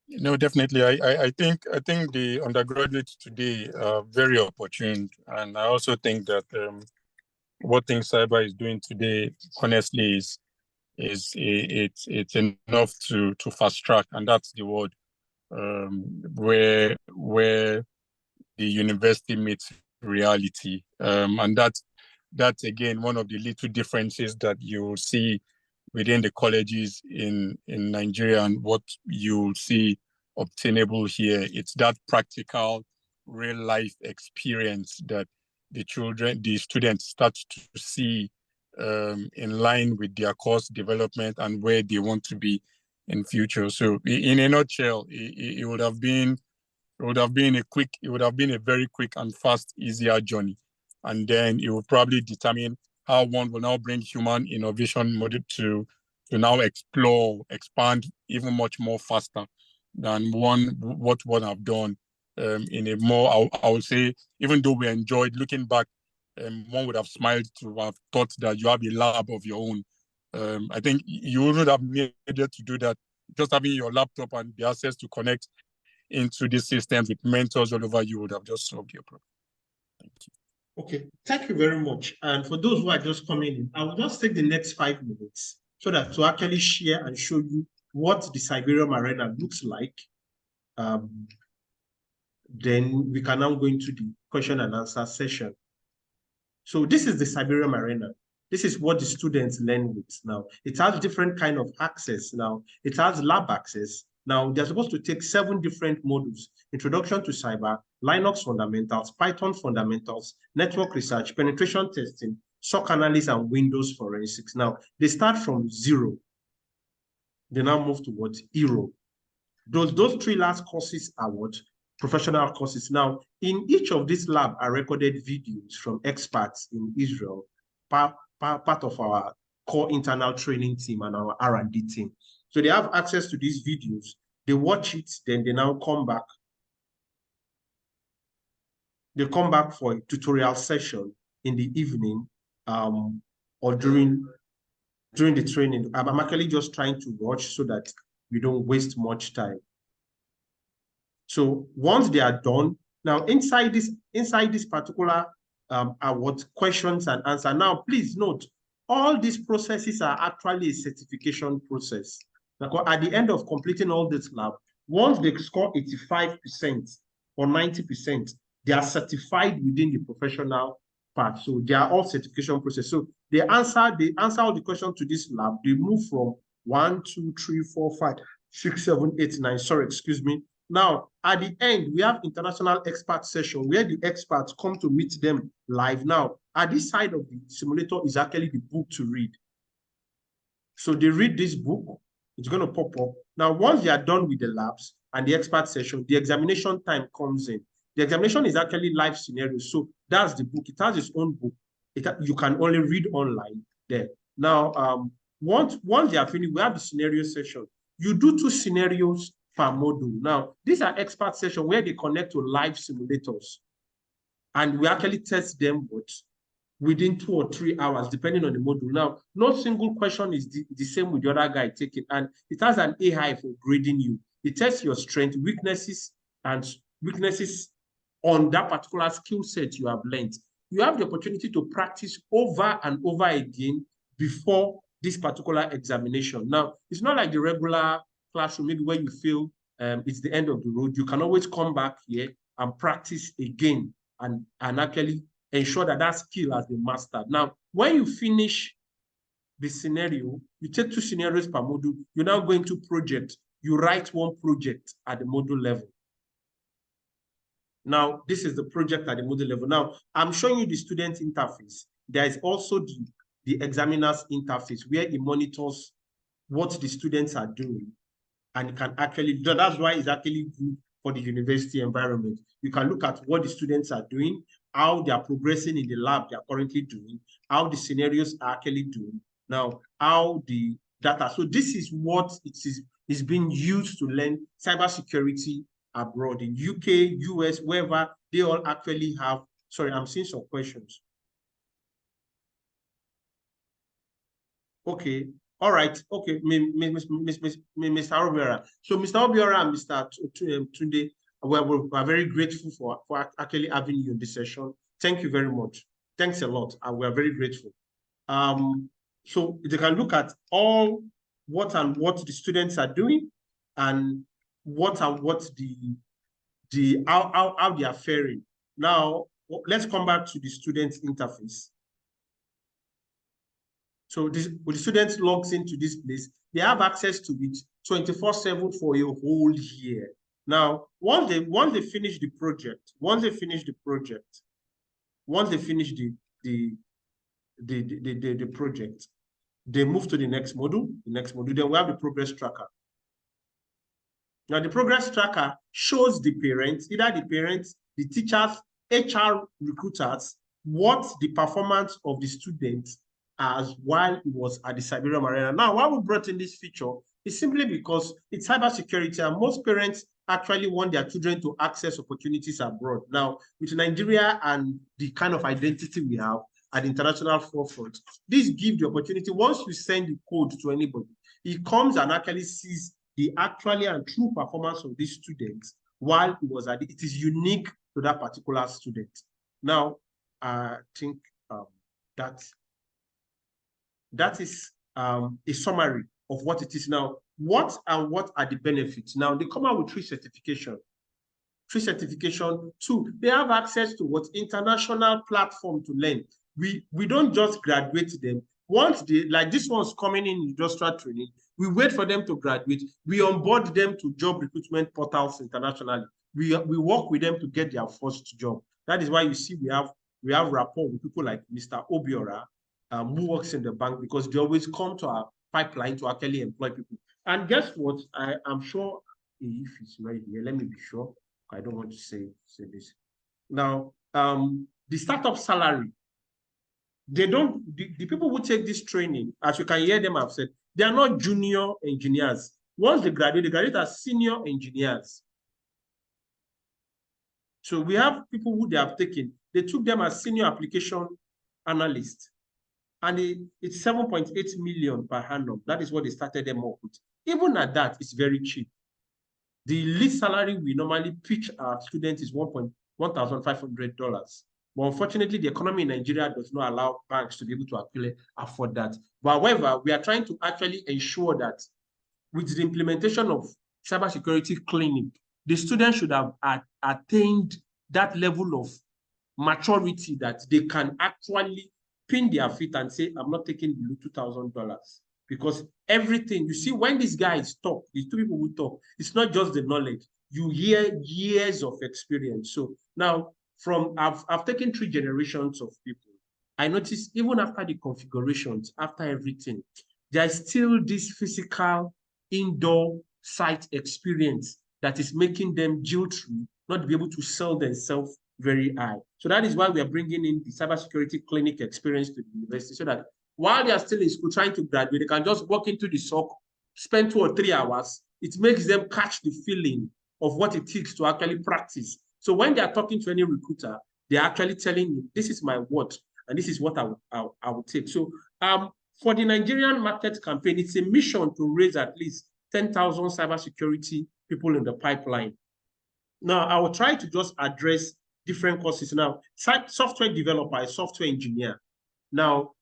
No, definitely. I think the undergraduates today are very opportune, and I also think that what Think Cyber is doing today, honestly, is it's enough to fast track, and that's the word, where the university meets reality, and that's again one of the little differences that you will see within the colleges in Nigeria and what you see obtainable here. It's that practical, real life experience that the students start to see in line with their course development and where they want to be in future. So in a nutshell, it would have been a very quick and fast, easier journey. And then it will probably determine how one will now bring human innovation model to now expand even much more faster than what one have done in a more, I would say, even though we enjoyed looking back, one would have smiled to have thought that you have a lab of your own. I think you wouldn't have needed to do that. Just having your laptop and the access to connect into the systems with mentors all over, you would have just solved your problem. Thank you. Okay, thank you very much. And for those who are just coming in, I will just take the next 5 minutes so that to actually share and show you what the Cyberium Arena looks like. Then we can now go into the question and answer session. So this is the Cyberium Arena. This is what the students learn with now. It has different kind of access now. It has lab access. Now, they're supposed to take 7 different modules: Introduction to Cyber, Linux Fundamentals, Python Fundamentals, Network Research, Penetration Testing, SOC Analysis, and Windows Forensics. Now, they start from 0. They now move towards hero. Those 3 last courses are what? Professional courses. Now, in each of these labs are recorded videos from experts in Israel, part of our core internal training team and our R&D team. So they have access to these videos. They watch it, then they now come back. They come back for a tutorial session in the evening or during the training. I'm actually just trying to watch so that we don't waste much time. So once they are done, now inside this particular what questions and answer. Now, please note, all these processes are actually a certification process. Because at the end of completing all this lab, once they score 85% or 90%, they are certified within the professional part. So they are all certification process. So they answer all the questions to this lab. They move from 1, 2, 3, 4, 5, 6, 7, 8, 9. Sorry, excuse me. Now, at the end, we have international expert session where the experts come to meet them live. Now, at this side of the simulator is actually the book to read. So they read this book. It's going to pop up. Now, once they are done with the labs and the expert session, the examination time comes in. The examination is actually live scenarios. So that's the book. It has its own book. You can only read online there. Now, once they are finished, we have the scenario session. You do 2 scenarios per module. Now, these are expert sessions where they connect to live simulators. And we actually test them within 2 or 3 hours, depending on the module. Now, no single question is the same with the other guy taking, and it has an AI for grading you. It tests your strength, weaknesses on that particular skill set you have learned. You have the opportunity to practice over and over again before this particular examination. Now, it's not like the regular classroom, maybe where you feel it's the end of the road. You can always come back here and practice again and actually ensure that skill has been mastered. Now, when you finish the scenario, you take 2 scenarios per module, you now go into project. You write 1 project at the module level. Now, this is the project at the module level. Now, I'm showing you the student interface. There is also the examiner's interface where it monitors what the students are doing. And can actually, that's why it's actually good for the university environment. You can look at what the students are doing, how they are progressing in the lab they are currently doing, how the scenarios are actually doing, now how the data. So this is what is being used to learn cybersecurity abroad in UK, US, wherever they all actually have. Sorry, I'm seeing some questions. Okay. All right. Okay, Mr. Obiora. So Mr. Obiora and Mr. Tunde, we're very grateful for actually having you in this session. Thank you very much. Thanks a lot. And we're very grateful. So they can look at all what the students are doing and what how they are faring. Now, let's come back to the student interface. So when the student logs into this place, they have access to it 24/7 for a whole year. Now, once they finish the project, once they finish the project, project, they move to the next module. Then we have the progress tracker. Now, the progress tracker shows the parents, either the parents, the teachers, HR recruiters, what the performance of the students as while it was at the Siberian Arena. Now, why we brought in this feature is simply because it's cybersecurity, and most parents actually want their children to access opportunities abroad. Now, with Nigeria and the kind of identity we have at the international forefront, this gives the opportunity. Once you send the code to anybody, he comes and actually sees the actually and true performance of these students while it was at it is unique to that particular student. Now, I think that is a summary of what it is. Now, what are the benefits? Now, they come out with 3 certifications. 3 certification. 2, they have access to what international platform to learn. We don't just graduate them. Once they, like this one's coming in industrial training, we wait for them to graduate. We onboard them to job recruitment portals internationally. We work with them to get their first job. That is why you see we have rapport with people like Mr. Obiora, who works in the bank, because they always come to our pipeline to actually employ people. And guess what? I'm sure if it's right here, let me be sure. I don't want to say this. Now, the startup salary, they don't, the people who take this training, as you can hear them have said, they are not junior engineers. Once they graduate as senior engineers. So we have people who they have taken, they took them as senior application analysts. And it's 7.8 million per annum. That is what they started them off with. Even at that, it's very cheap. The least salary we normally pitch our students is $1,500. But unfortunately, the economy in Nigeria does not allow banks to be able to actually afford that. But however, we are trying to actually ensure that with the implementation of cybersecurity clinic, the students should have attained that level of maturity that they can actually pin their feet and say, I'm not taking below $2,000. Because everything, you see, when these guys talk, these 2 people who talk, it's not just the knowledge. You hear years of experience. So now, I've taken 3 generations of people. I noticed even after the configurations, after everything, there's still this physical indoor site experience that is making them jilted, not to be able to sell themselves very high. So that is why we are bringing in the cybersecurity clinic experience to the university, so that while they are still in school trying to graduate, they can just walk into the SOC, spend 2 or 3 hours. It makes them catch the feeling of what it takes to actually practice. So when they are talking to any recruiter, they're actually telling you, this is my word, and this is what I will take. So for the Nigerian market campaign, it's a mission to raise at least 10,000 cybersecurity people in the pipeline. Now, I will try to just address different courses. Now, software developer, software engineer. Now,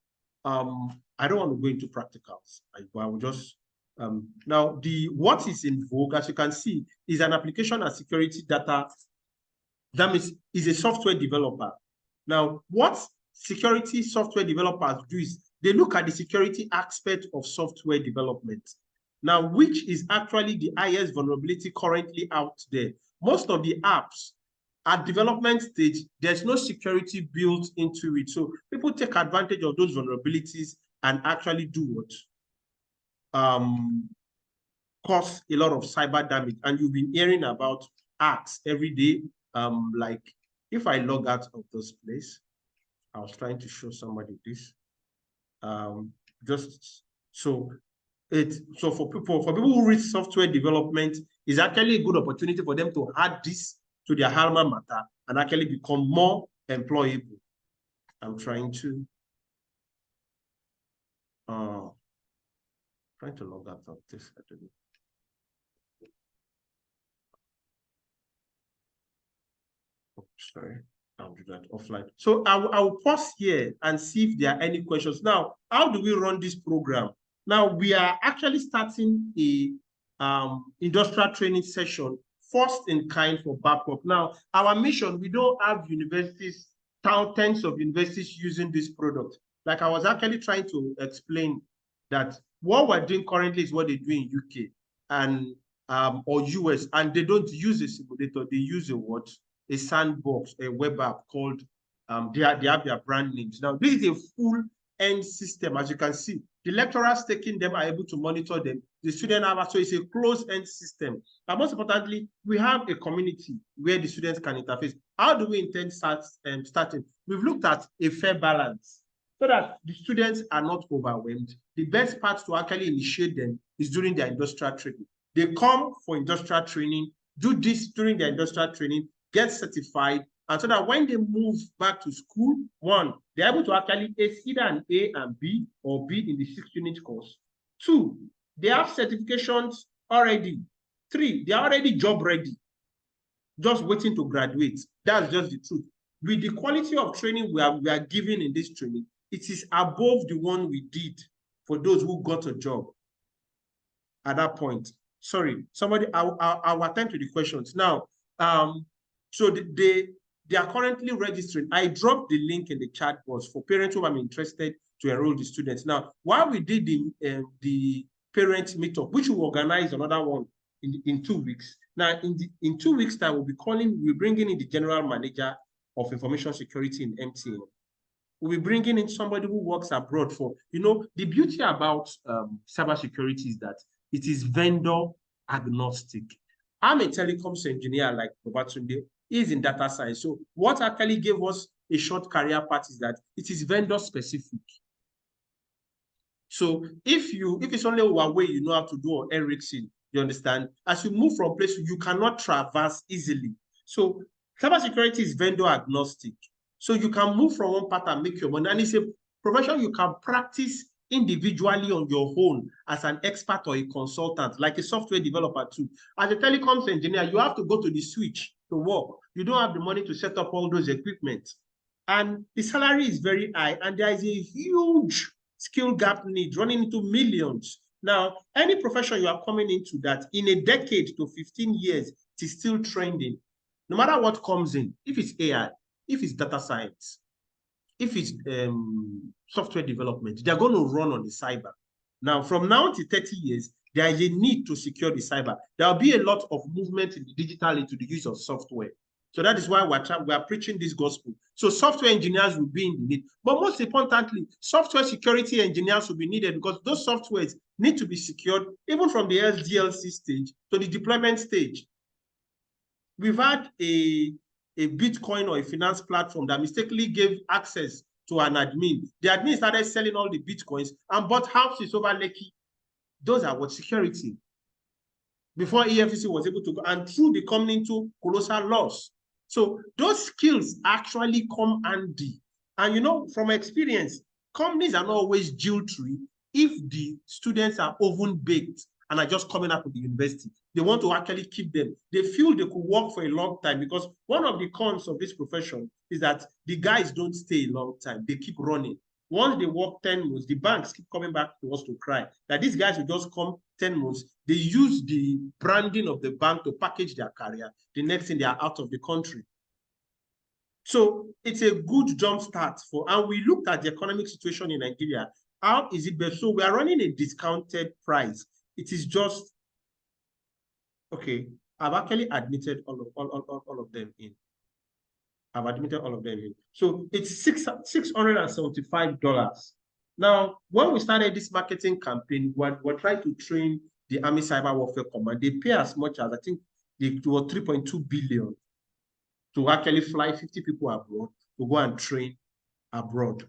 I don't want to go into practicals. I will just now what is in vogue, as you can see, is an application and security data. That means is a software developer. Now, what security software developers do is they look at the security aspect of software development. Now, which is actually the highest vulnerability currently out there. Most of the apps at development stage, there's no security built into it. So people take advantage of those vulnerabilities and actually do what? Cause a lot of cyber damage. And you've been hearing about hacks every day. Like if I log out of this place, I was trying to show somebody this. Just so for people who read software development, is actually a good opportunity for them to add this to their alma mater and actually become more employable. I'm trying to log out of this. I don't know. Oh, sorry. I'll do that offline. So I will pause here and see if there are any questions. Now, how do we run this program? Now, we are actually starting a industrial training session, first in kind for Babcock. Now, our mission, we don't have universities, tens of universities using this product. Like I was actually trying to explain that what we're doing currently is what they do in UK and or US, and they don't use a simulator, they use a what? A sandbox, a web app called, they have their brand names. Now, this is a full end system, as you can see. The lecturers taking them are able to monitor them. The student have, so it's a closed end system. And most importantly, we have a community where the students can interface. How do we intend starting? We've looked at a fair balance so that the students are not overwhelmed. The best part to actually initiate them is during their industrial training. They come for industrial training, do this during their industrial training, get certified, and so that when they move back to school, one, they're able to actually ace either an A and B or B in the 6-unit course. Two, they have certifications already. Three, they're already job ready, just waiting to graduate. That's just the truth. With the quality of training we are giving in this training, it is above the one we did for those who got a job at that point. Sorry, somebody, I'll attend to the questions. Now, so they are currently registering. I dropped the link in the chat box for parents who are interested to enroll the students. Now, while we did the parent meetup, which will organize another one in 2 weeks. Now, in 2 weeks' time, we're bringing in the general manager of information security in MTN. We'll be bringing in somebody who works abroad for, the beauty about cybersecurity is that it is vendor agnostic. I'm a telecoms engineer like Babatunde, is in data science. So what actually gave us a short career path is that it is vendor specific. So if it's only Huawei you know how to do, or Ericsson, you understand, as you move from place, you cannot traverse easily. So cybersecurity is vendor agnostic. So you can move from one path and make your money. And it's a profession you can practice individually on your own as an expert or a consultant, like a software developer too. As a telecoms engineer, you have to go to the switch to work. You don't have the money to set up all those equipment. And the salary is very high, and there is a huge skill gap need running into millions. Now, any profession you are coming into that in a decade to 15 years, it is still trending. No matter what comes in, if it's AI, if it's data science, if it's software development, they're going to run on the cyber. Now, from now to 30 years, there is a need to secure the cyber. There will be a lot of movement in the digital into the use of software. So that is why we are preaching this gospel. So software engineers will be in the need. But most importantly, software security engineers will be needed because those softwares need to be secured even from the SDLC stage to the deployment stage. We've had a Bitcoin or a finance platform that mistakenly gave access to an admin. The admin started selling all the Bitcoins and bought houses over Lekki. Those are what security. Before EFCC was able to go, and through the coming into colossal loss. So those skills actually come handy. And from experience, companies are not always jewelry if the students are oven baked and are just coming out of the university. They want to actually keep them. They feel they could work for a long time because one of the cons of this profession is that the guys don't stay a long time. They keep running. Once they work 10 months, the banks keep coming back to us to cry that these guys will just come 10 months. They use the branding of the bank to package their career. The next thing, they are out of the country. So it's a good jump start and we looked at the economic situation in Nigeria. How is it best? So we are running a discounted price. It is just, okay, I've actually admitted all of them in. I've admitted all of them in. So it's $675. Now, when we started this marketing campaign, we're trying to train the Army Cyber Warfare Command. They pay as much as, I think, it was 3.2 billion to actually fly 50 people abroad to go and train abroad.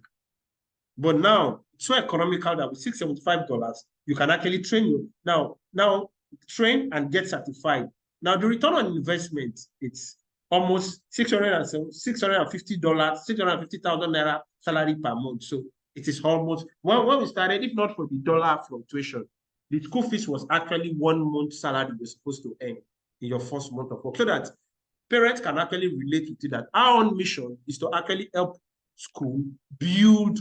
But now, it's so economical that with $675, you can actually train you. Now train and get certified. Now, the return on investment, it's almost $650,000 Naira salary per month. So it is almost, when we started, if not for the dollar fluctuation, the school fees was actually 1 month salary you're supposed to earn in your first month of work. So that parents can actually relate with it that our own mission is to actually help school build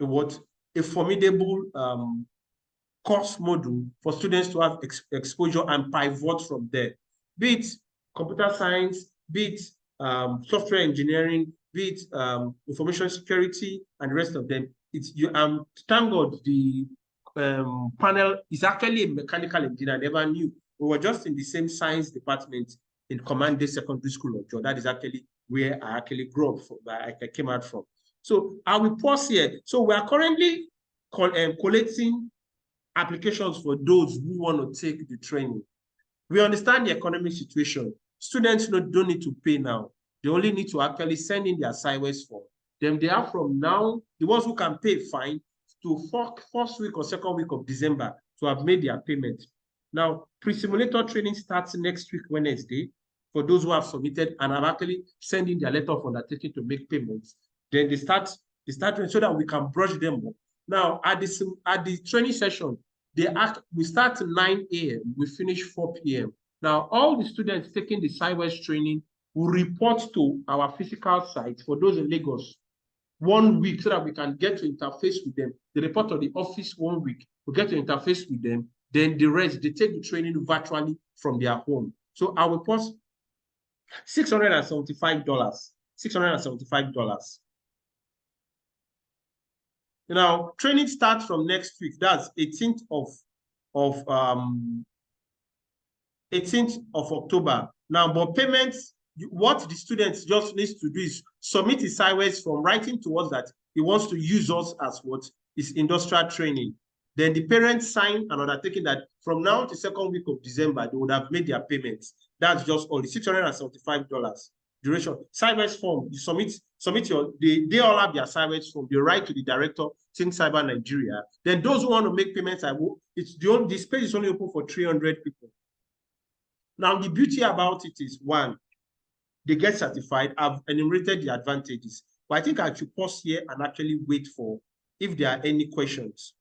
a formidable course module for students to have exposure and pivot from there, be it computer science, be it software engineering, be it information security, and the rest of them. Thank God the panel is actually a mechanical engineer. I never knew. We were just in the same science department in Command Day Secondary School of Georgia. That is actually where I actually grew up from, I came out from. So I will pause here. So we are currently collecting applications for those who want to take the training. We understand the economic situation. Students don't need to pay now. They only need to actually send in their SciWest form. Then they are from now, the ones who can pay fine, to first week or second week of December to have made their payment. Now, pre-simulator training starts next week, Wednesday, for those who have submitted and have actually sent in their letter of undertaking to make payments. Then they start so that we can brush them up. Now, at the training session, we start at 9 a.m., we finish 4 p.m. Now, all the students taking the SciWest training will report to our physical site for those in Lagos 1 week so that we can get to interface with them. They report to the office 1 week, we get to interface with them. Then the rest, they take the training virtually from their home. So I will post $675. $675. Now, training starts from next week. That's 18th of October. Now, but payments, what the students just needs to do is submit his SciWest from writing to us that he wants to use us as what is industrial training. Then the parents sign an undertaking that from now to second week of December, they would have made their payments. That's just all, the $675 duration. SciWest form, you submit your, they all have their SciWest form. They write to the director, Think Cyber Nigeria. Then those who want to make payments, the space is only open for 300 people. Now, the beauty about it is, one, they get certified. I've enumerated the advantages. But I think I should pause here and actually wait for if there are any questions.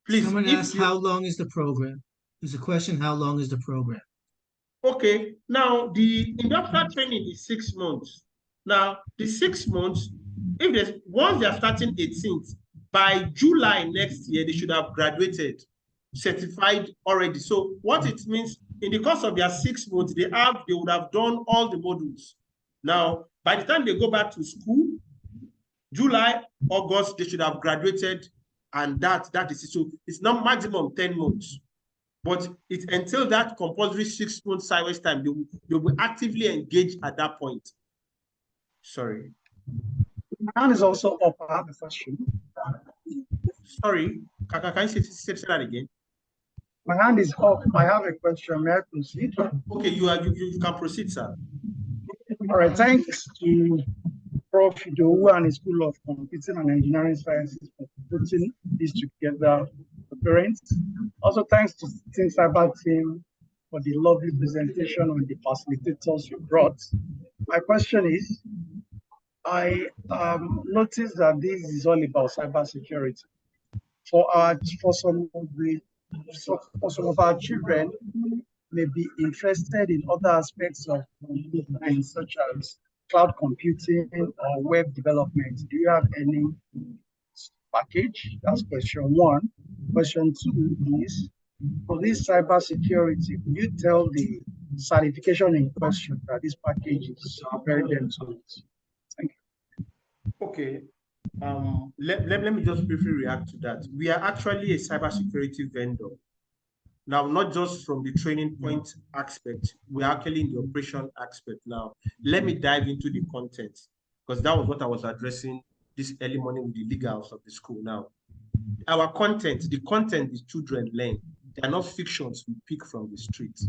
Please. Someone asked, how long is the program? There's a question, how long is the program? Okay, now the industrial training is 6 months. Now, the 6 months, once they are starting 18th, by July next year, they should have graduated, certified already. So what it means, in the course of their 6 months, they would have done all the modules. Now, by the time they go back to school, July, August, they should have graduated, and that is it. So it's not maximum 10 months. But it's until that compulsory 6 months SciWest time, they will actively engage at that point. Sorry. My hand is also up. I have a question. Sorry, can you say that again? My hand is up. I have a question. May I proceed? Okay, you can proceed, sir. All right. Thanks to Prof. Idowu and the School of Computing and Engineering Sciences for putting this together for parents. Also, thanks to Think Cyber team for the lovely presentation and the facilitators you brought. My question is, I noticed that this is all about cybersecurity. For some of our children may be interested in other aspects of computing, such as cloud computing or web development. Do you have any package? That's question one. Question two is, for this cybersecurity, could you tell the certification in question that this package is very dense? Thank you. Okay. Let me just briefly react to that. We are actually a cybersecurity vendor. Now, not just from the training point aspect, we're actually in the operation aspect now. Let me dive into the content, because that was what I was addressing this early morning with the legals of the school now. Our content, the content the children learn, they are not fictions we pick from the street.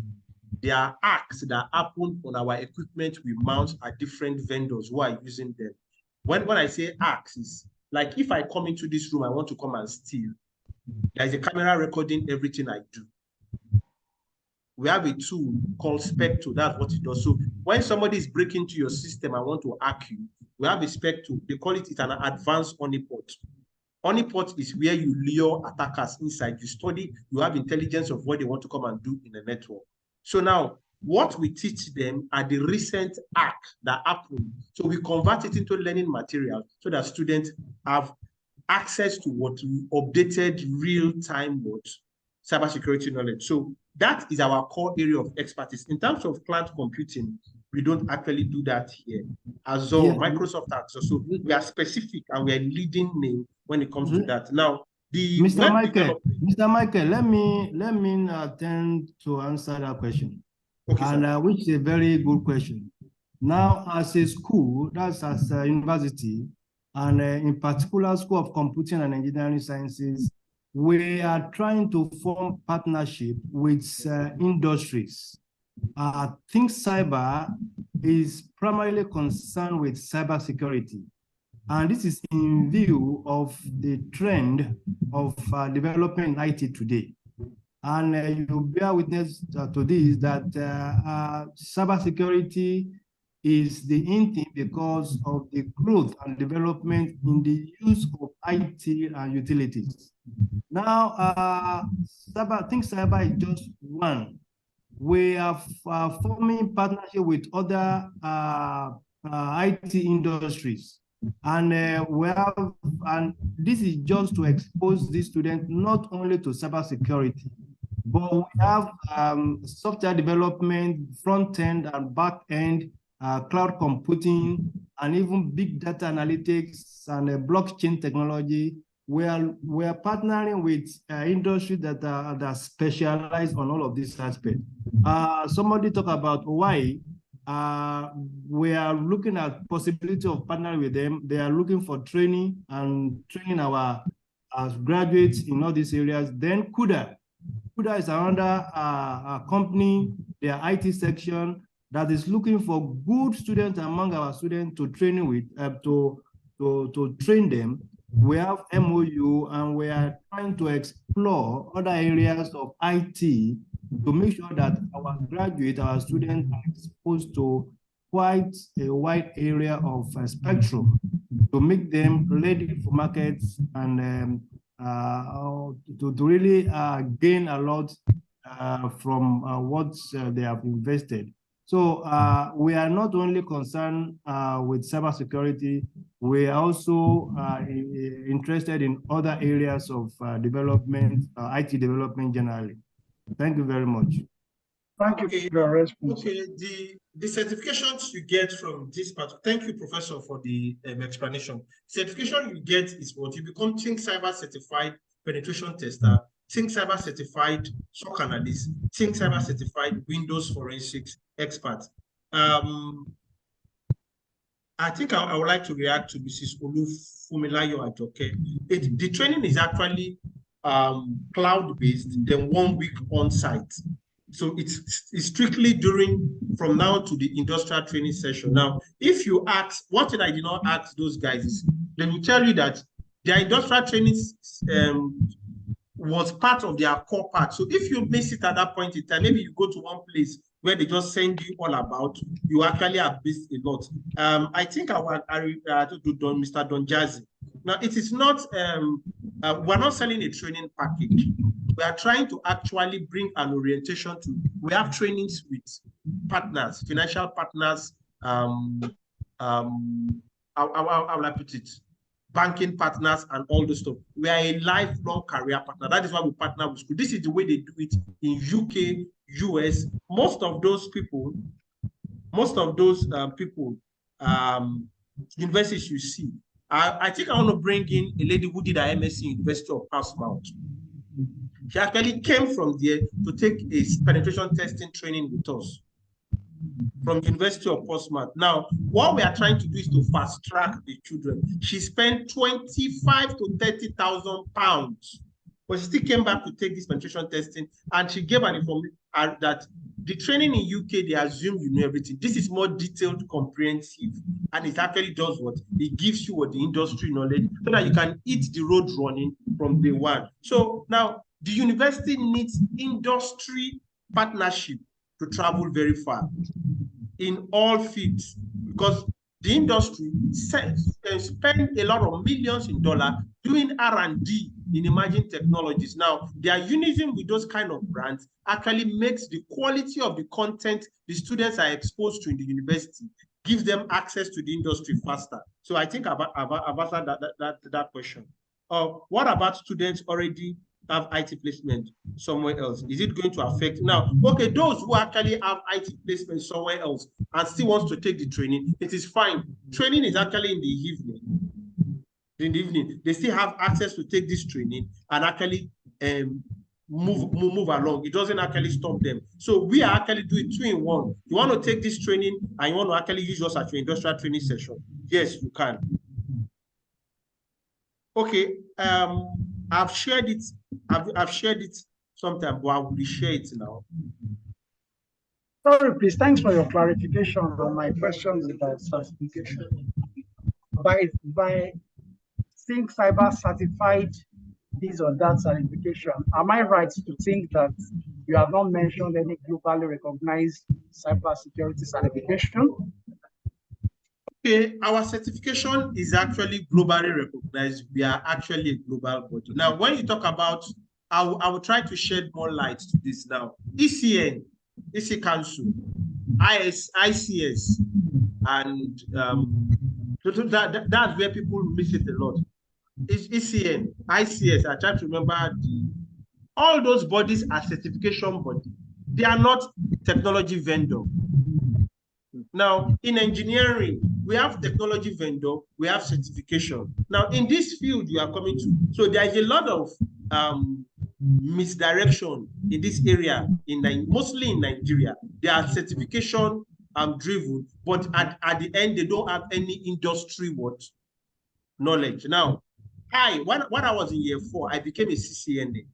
They are acts that happen on our equipment we mount at different vendors who are using them. When I say acts, it's like if I come into this room, I want to come and steal. There's a camera recording everything I do. We have a tool called Spectre. That's what it does. So when somebody is breaking into your system and want to hack you, we have a Spectre. They call it an advanced honeypot. Honeypot is where you lure attackers inside. You study, you have intelligence of what they want to come and do in the network. So now, what we teach them are the recent hack that happened. So we convert it into learning material so that students have access to what updated real-time cybersecurity knowledge. So that is our core area of expertise. In terms of cloud computing, we don't actually do that here. Azure, Microsoft Azure. So we are specific and we are leading name when it comes to that. Now, Mr. Michael, let me attempt to answer that question. Okay, and which is a very good question. Now, as a school, that's as a university, and in particular, School of Computing and Engineering Sciences, we are trying to form partnership with industries. Think Cyber is primarily concerned with cybersecurity. And this is in view of the trend of development in IT today. And you bear witness to this, that cybersecurity is the in thing because of the growth and development in the use of IT and utilities. Now, Think Cyber is just one. We are forming partnership with other IT industries. And this is just to expose these students not only to cybersecurity, but we have software development, front end and back end, cloud computing, and even big data analytics and blockchain technology. We are partnering with industries that are specialized on all of these aspects. Somebody talked about why. We are looking at possibility of partnering with them. They are looking for training and training our graduates in all these areas. Then CUDA is another company, their IT section, that is looking for good students among our students to train with, to train them. We have MOU, and we are trying to explore other areas of IT to make sure that our graduates, our students, are exposed to quite a wide area of spectrum to make them ready for markets and to really gain a lot from what they have invested. So we are not only concerned with cybersecurity, we are also interested in other areas of development, IT development generally. Thank you very much. Thank you for your response. Okay, the certifications you get from this part, thank you, Professor, for the explanation. Certification you get is what? You become Think Cyber Certified Penetration Tester, Think Cyber Certified SOC Analyst, Think Cyber Certified Windows Forensics Expert. I think I would like to react to Mrs. Olufumilayo Ajoke. The training is actually cloud-based, then 1 week on-site. So it's strictly from now to the industrial training session. Now, if you ask, what did I did not ask those guys is, they will tell you that their industrial training was part of their core part. So if you miss it at that point in time, maybe you go to one place where they just send you all about, you actually have missed a lot. I think I want to do Mr. Don Jazzy. Now, it is not, we're not selling a training package. We are trying to actually bring an orientation to, we have trainings with partners, financial partners, how will I put it? Banking partners and all this stuff. We are a lifelong career partner. That is why we partner with school. This is the way they do it in UK, US. Most of those universities you see. I think I want to bring in a lady who did her MSc University of Portsmouth. She actually came from there to take a penetration testing training with us from University of Portsmouth. Now, what we are trying to do is to fast track the children. She spent 25 to 30,000 pounds, but she still came back to take this penetration testing, and she gave an information that the training in UK, they assume you know everything. This is more detailed, comprehensive, and it actually does what? It gives you what the industry knowledge so that you can hit the road running from day one. So now, the university needs industry partnership to travel very far in all fields, because the industry spend a lot of millions in dollars doing R&D in emerging technologies. Now, their unison with those kind of brands actually makes the quality of the content the students are exposed to in the university, give them access to the industry faster. So I think I've answered that question. What about students already have IT placement somewhere else? Is it going to affect now? Okay, those who actually have IT placement somewhere else and still wants to take the training, it is fine. Training is actually in the evening. In the evening, they still have access to take this training and actually move along. It doesn't actually stop them. So we are actually doing 2-in-1. You want to take this training and you want to actually use yours at your industrial training session? Yes, you can. Okay, I've shared it. I've shared it sometime, but I will reshare it now. Sorry, please. Thanks for your clarification on my questions about certification. By Think Cyber certified this or that certification, am I right to think that you have not mentioned any globally recognized cybersecurity certification? Okay, our certification is actually globally recognized. We are actually a global body. Now, when you talk about, I will try to shed more light to this now. ECN, EC Council, ICS, and that's where people miss it a lot. It's ECN, ICS, I try to remember all those bodies are certification bodies. They are not technology vendor. Now, in engineering, we have technology vendor, we have certification. Now, in this field you are coming to, so there is a lot of misdirection in this area, mostly in Nigeria. They are certification driven, but at the end, they don't have any industry knowledge. Now, when I was in year 4, I became a CCNA.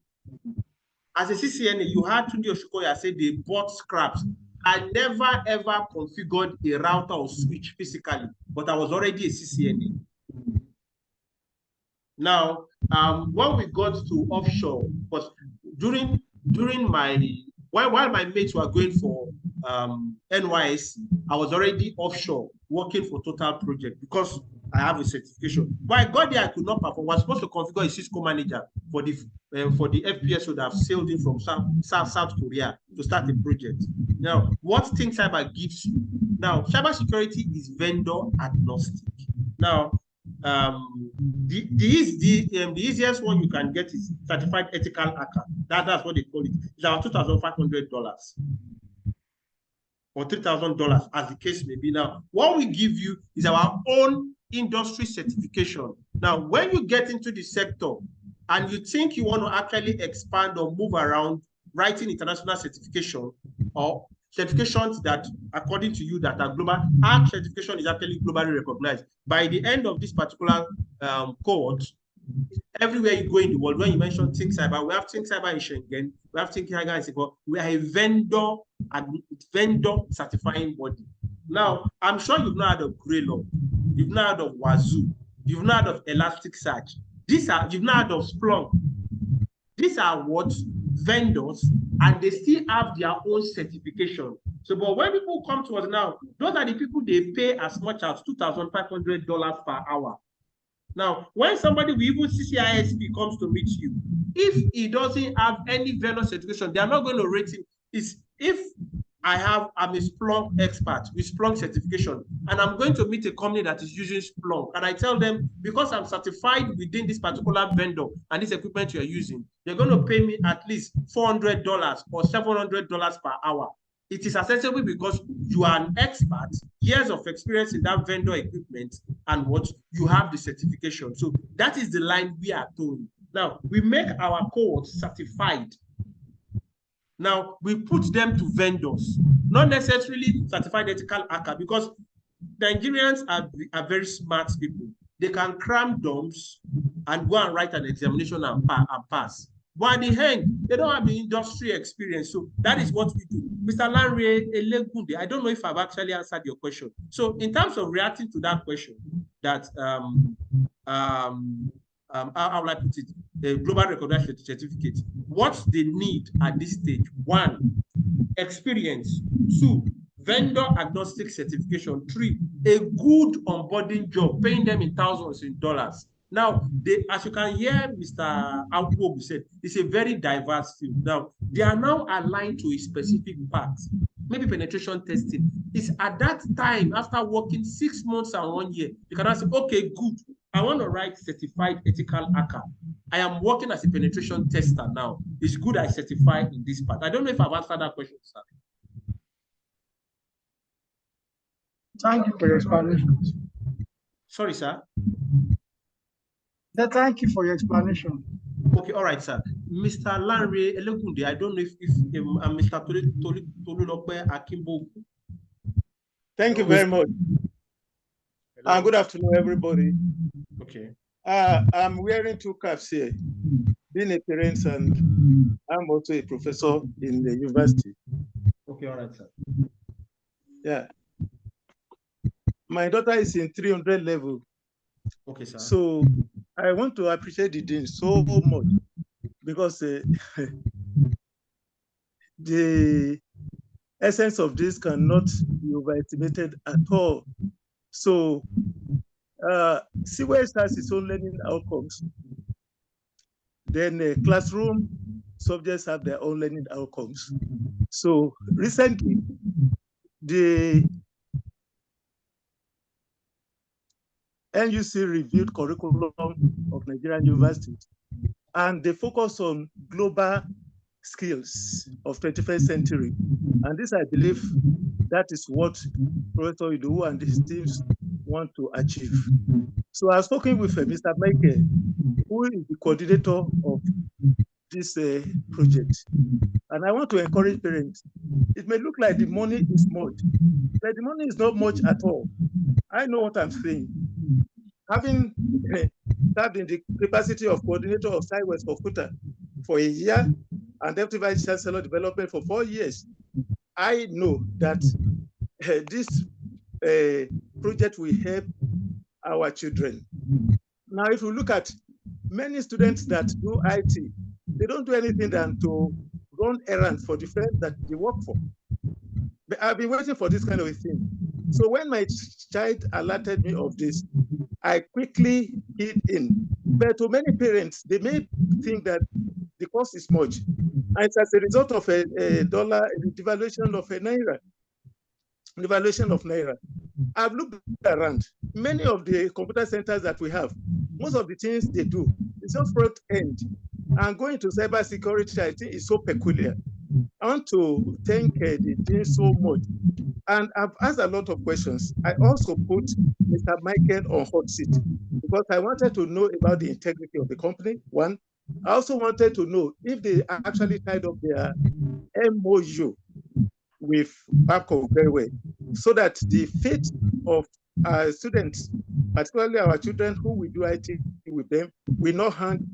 As a CCNA, you had Tunde Oshukoya say they bought scraps. I never ever configured a router or switch physically, but I was already a CCNA. Now, when we got to offshore, because while my mates were going for NYSC, I was already offshore working for Total Project because I have a certification. When I got there, I could not perform. I was supposed to configure a Cisco manager for the FPSO that have sailed in from South Korea to start a project. Now, what Think Cyber gives you? Now, cybersecurity is vendor agnostic. Now, the easiest one you can get is certified ethical hacker. That's what they call it. It's about $2,500 or $3,000, as the case may be. Now, what we give you is our own industry certification. Now, when you get into the sector and you think you want to actually expand or move around, writing international certification or certifications that, according to you, that are global, our certification is actually globally recognized. By the end of this particular cohort, everywhere you go in the world, when you mention Think Cyber, we have Think Cyber in Schengen, we have Think Cyber in Singapore, we are a vendor certifying body. Now, I'm sure you've not heard of Greylog, you've not heard of Wazoo, you've not heard of Elasticsearch. You've not heard of Splunk. These are what vendors, and they still have their own certification. So, but when people come to us now, those are the people they pay as much as $2,500 per hour. Now, when somebody with even CCISP comes to meet you, if he doesn't have any vendor certification, they are not going to rate him. If I'm a Splunk expert with Splunk certification, and I'm going to meet a company that is using Splunk, and I tell them, because I'm certified within this particular vendor and this equipment you're using, they're going to pay me at least $400 or $700 per hour. It is accessible because you are an expert, years of experience in that vendor equipment, and what you have the certification. So that is the line we are towing. Now, we make our cohorts certified. Now, we put them to vendors, not necessarily certified ethical hacker, because Nigerians are very smart people. They can cram dumps and go and write an examination and pass. But at the end, they don't have the industry experience. So that is what we do. Mr. Lanre Elegunde, I don't know if I've actually answered your question. So in terms of reacting to that question, that how will I put it? A global recognized certificate. What they need at this stage: 1, experience. 2, vendor agnostic certification. 3, a good onboarding job, paying them in thousands in dollars. Now, as you can hear, Mr. Awobu said, it's a very diverse field. Now, they are now aligned to a specific path. Maybe penetration testing. It's at that time, after working 6 months and 1 year, you can say, okay, good. I want to write certified ethical hacker. I am working as a penetration tester now. It's good I certify in this part. I don't know if I've answered that question, sir. Thank you for your explanation. Sorry, sir. Thank you for your explanation. Okay, all right, sir. Mr. Lanre Elegunde, I don't know if Mr. Tolulope Akimbo. Thank you very much. Good afternoon, everybody. Okay. I'm wearing 2 caps here, being a parent, and I'm also a professor in the university. Okay, all right, sir. Yeah. My daughter is in 300 level. Okay, sir. So I want to appreciate the dean so much because the essence of this cannot be overestimated at all. So CWS has its own learning outcomes. Then classroom subjects have their own learning outcomes. So recently, the NUC reviewed curriculum of Nigerian universities, and they focus on global skills of 21st century. And this, I believe, that is what Professor Idowu and his teams want to achieve. So I was talking with Mr. Michael, who is the coordinator of this project. And I want to encourage parents. It may look like the money is much, but the money is not much at all. I know what I'm saying. Having served in the capacity of coordinator of SciWest for FUTA for a year and Deputy Vice Chancellor Development for 4 years, I know that this project will help our children. Now, if you look at many students that do IT, they don't do anything than to run errands for the firm that they work for. But I've been waiting for this kind of a thing. So when my child alerted me of this, I quickly hid in. But to many parents, they may think that the cost is much. And it's as a result of a dollar, the devaluation of a naira. Devaluation of naira. I've looked around. Many of the computer centers that we have, most of the things they do is just front end. And going to cybersecurity, I think, is so peculiar. I want to thank the team so much. And I've asked a lot of questions. I also put Mr. Michael on hot seat because I wanted to know about the integrity of the company, one. I also wanted to know if they actually tied up their MOU with Babcock very well, so that the fate of our students, particularly our children who we do IT with them, will not hang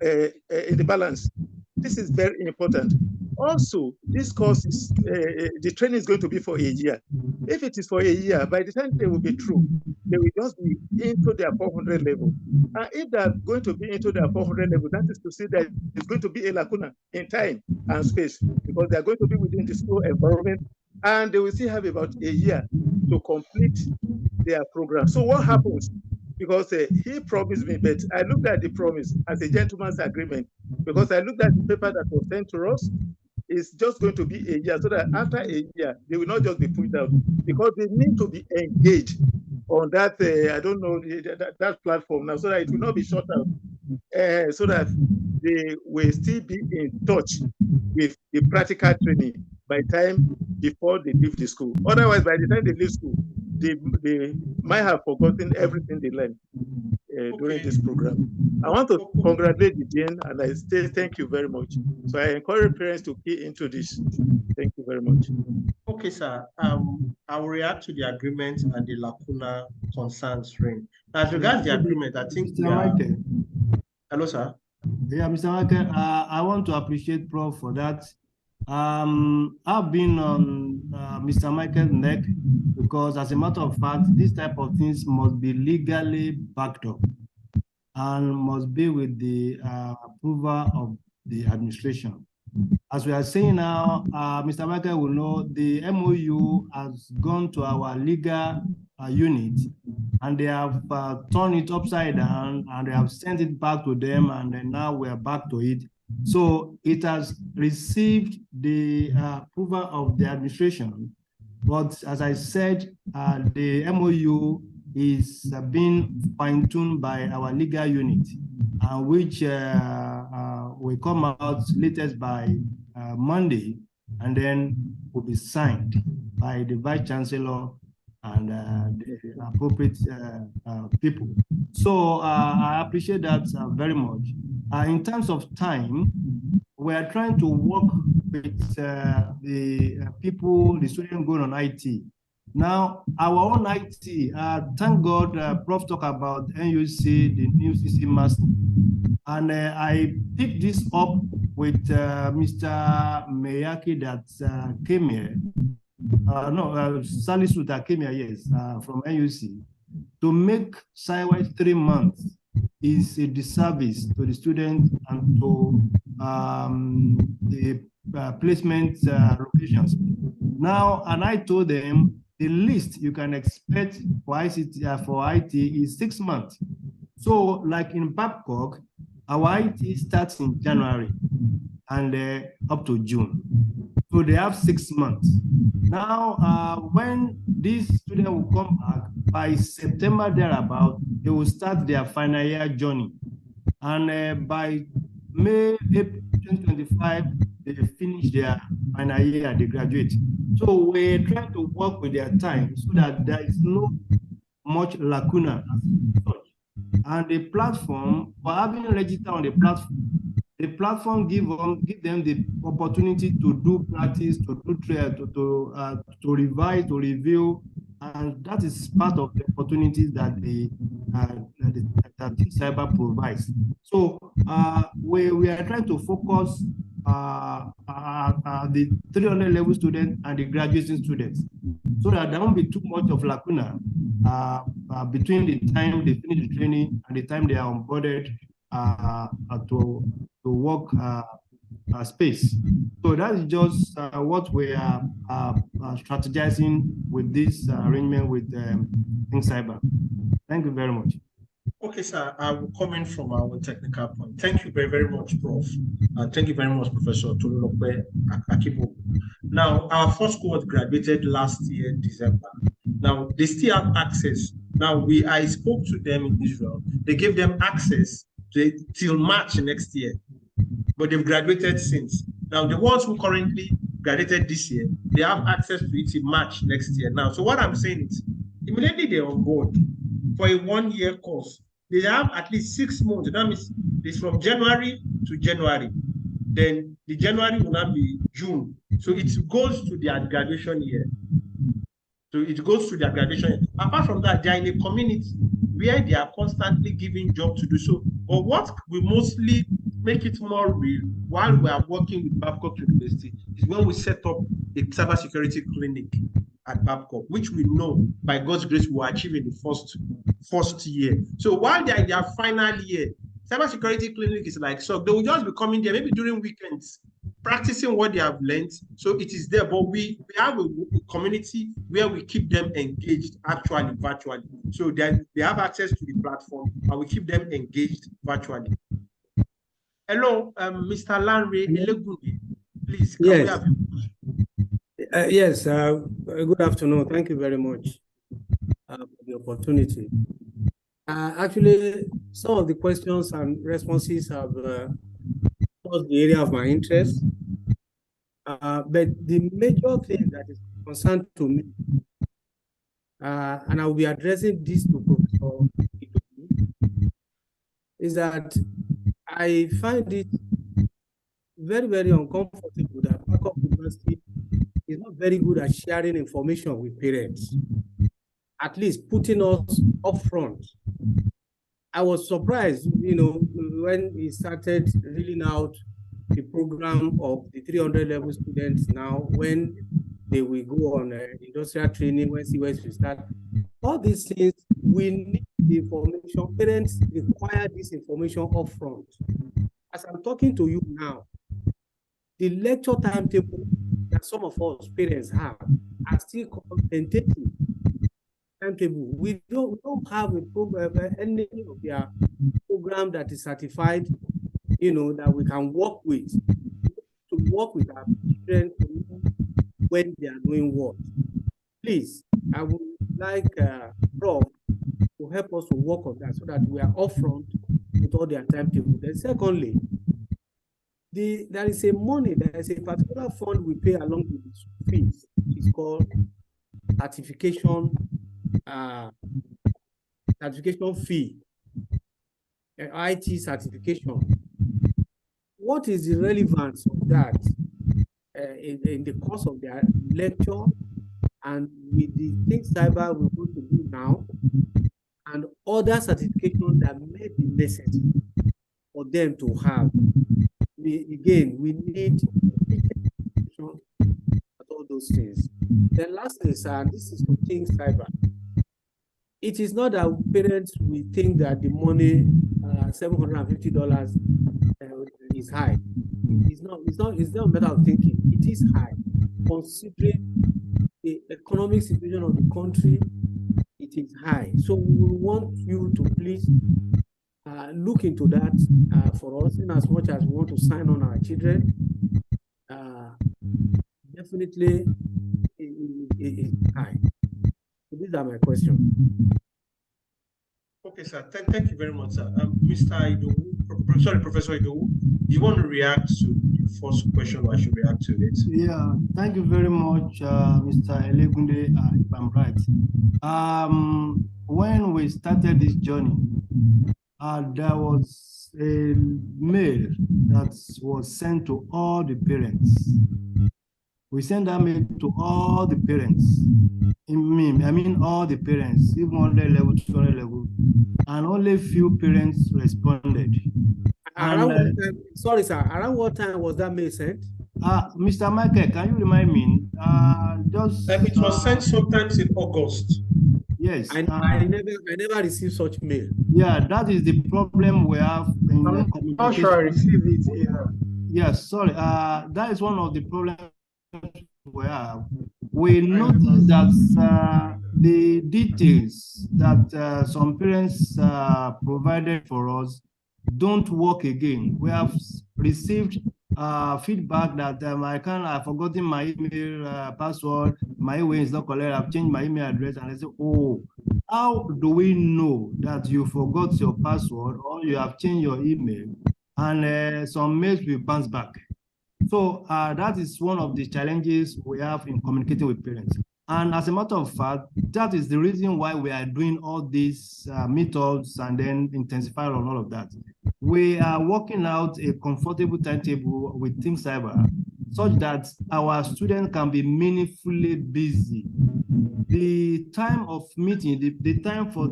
in the balance. This is very important. Also, this course is, the training is going to be for a year. If it is for a year, by the time they will be through, they will just be into their 400 level. And if they're going to be into their 400 level, that is to say that it's going to be a lacuna in time and space because they're going to be within the school environment and they will still have about a year to complete their program. So what happens? Because he promised me, but I looked at the promise as a gentleman's agreement because I looked at the paper that was sent to us. It's just going to be a year, so that after a year, they will not just be pushed out because they need to be engaged on that, I don't know, that platform now, so that it will not be shut out, so that they will still be in touch with the practical training by time before they leave the school. Otherwise, by the time they leave school, they might have forgotten everything they learned during this program. I want to congratulate the dean and I say thank you very much. So I encourage parents to key into this. Thank you very much. Okay, sir. I will react to the agreement and the lacuna concerns ring. As regards the agreement, I think Mr. Michael. Hello, sir. Yeah, Mr. Michael, I want to appreciate Prof for that. I've been on Mr. Michael's neck because, as a matter of fact, this type of things must be legally backed up and must be with the approval of the administration. as we are saying now, Mr. Michael will know the MOU has gone to our legal unit, and they have turned it upside down, and they have sent it back to them, and then now we are back to it. So it has received the approval of the administration, but as I said, the MOU is being fine-tuned by our legal unit, which will come out latest by Monday, and then will be signed by the Vice Chancellor and the appropriate people. So I appreciate that very much. In terms of time, we are trying to work with the people, the students going on IT. Now, our own IT, thank God, Prof talked about NUC, the new CC Master. And I picked this up with Mr. Meyaki that came here. Salisu that came here, yes, from NUC. To make SciWise 3 months is a disservice to the students and to the placement locations. Now, and I told them the least you can expect for ICT for IT is 6 months. So, like in Babcock, our IT starts in January and up to June. So they have 6 months. Now, when these students will come back by September thereabout, they will start their final year journey. And by May, April 2025, they finish their final year, they graduate. So we're trying to work with their time so that there is no much lacuna as such. And the platform, for having registered on the platform give them the opportunity to do practice, to do trial, to revise, to review, and that is part of the opportunities that the Cyber provides. So we are trying to focus the 300 level students and the graduating students, so that there won't be too much of lacuna between the time they finish the training and the time they are onboarded to work space. So that is just what we are strategizing with this arrangement with Think Cyber. Thank you very much. Okay, sir, I will comment from our technical point. Thank you very, very much, Prof. And thank you very much, Professor Tolulope Akibo. Now, our first cohort graduated last year, December. Now, they still have access. Now, I spoke to them in Israel. They gave them access till March next year, but they've graduated since. Now, the ones who currently graduated this year, they have access to it in March next year. Now, so what I'm saying is, immediately they're on board for a 1-year course, they have at least 6 months. That means it's from January to January. Then the January will not be June. So it goes to their graduation year. So it goes to their graduation year. Apart from that, they are in a community where they are constantly giving job to do so. But what will mostly make it more real while we are working with Babcock University is when we set up a cybersecurity clinic at Babcock, which we know by God's grace will achieve in the first year. So while they are in their final year, cybersecurity clinic is like, so they will just be coming there maybe during weekends, practicing what they have learned. So it is there, but we have a community where we keep them engaged actually virtually. So they have access to the platform and we keep them engaged virtually. Hello, Mr. Lanre Elegundi, please. Can yes. We have Yes, good afternoon. Thank you very much for the opportunity. Actually, some of the questions and responses have touched the area of my interest. But the major thing that is concerned to me, and I will be addressing this to Professor Idowu, is that I find it very, very uncomfortable that Babcock University is not very good at sharing information with parents, at least putting us up front. I was surprised, when we started reeling out the program of the 300 level students now, when they will go on industrial training, when CWS will start. All these things, we need the information. Parents require this information up front. As I'm talking to you now, the lecture timetable that some of us parents have are still called tentative timetable. We don't have a program, any of their program that is certified, that we can work with to work with our children to know when they are doing what. Please, I would like Prof to help us to work on that so that we are upfront with all their timetable. Then secondly, there is a particular fund we pay along with the fees. It's called certification fee, IT certification. What is the relevance of that in the course of their lecture and with the things cyber we want to do now and other certifications that may be necessary for them to have? We need all those things. Then lastly, sir, this is to think cyber. It is not that parents will think that the money, $750 is high. It's not a matter of thinking. It is high. Considering the economic situation of the country, it is high. So we want you to please look into that for us, in as much as we want to sign on our children. Definitely, it is high. So these are my questions. Okay, sir. Thank you very much, sir. Mr. Idowu, sorry, Professor Idowu, do you want to react to the first question, or I should react to it? Yeah, thank you very much, Mr. Elegunde, if I'm right. When we started this journey, there was a mail that was sent to all the parents. We sent that mail to all the parents. I mean all the parents, even 100 level, 200 level, and only few parents responded. Sorry, sir. Around what time was that mail sent? Mr. Michael, can you remind me? It was sent sometimes in August. Yes. I never received such mail. Yeah, that is the problem we have in the communication. I'm not sure I received it either. Yes, sorry. That is one of the problems we have. We noticed that the details that some parents provided for us don't work again. We have received feedback that I've forgotten my email password, my email is not correct, I've changed my email address, and I say, oh, how do we know that you forgot your password or you have changed your email? And some mails will bounce back. So that is one of the challenges we have in communicating with parents. And as a matter of fact, that is the reason why we are doing all these meetups and then intensify on all of that. We are working out a comfortable timetable with Think Cyber such that our students can be meaningfully busy. The time of meeting, the time for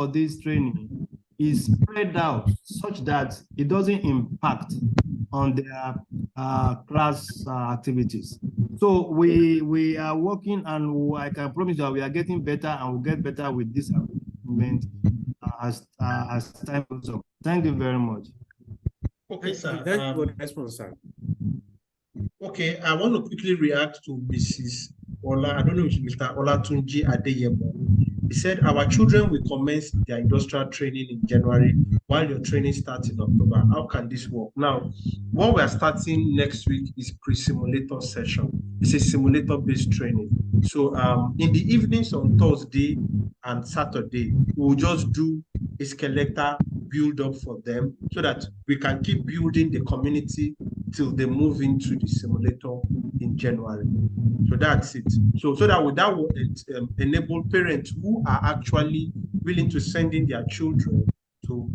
this training is spread out such that it doesn't impact on their class activities. So we are working, and I can promise that we are getting better, and we'll get better with this arrangement as time goes on. Thank you very much. Okay, sir. Thank you for the response, sir. Okay, I want to quickly react to Mrs. Ola. I don't know if it's Mr. Olatunji Adeyemo. He said, our children will commence their industrial training in January while your training starts in October. How can this work? Now, what we are starting next week is pre-simulator session. It's a simulator-based training. So in the evenings on Thursday and Saturday, we'll just do a skeletal build up for them so that we can keep building the community till they move into the simulator in January. So that's it. So that will enable parents who are actually willing to send in their children to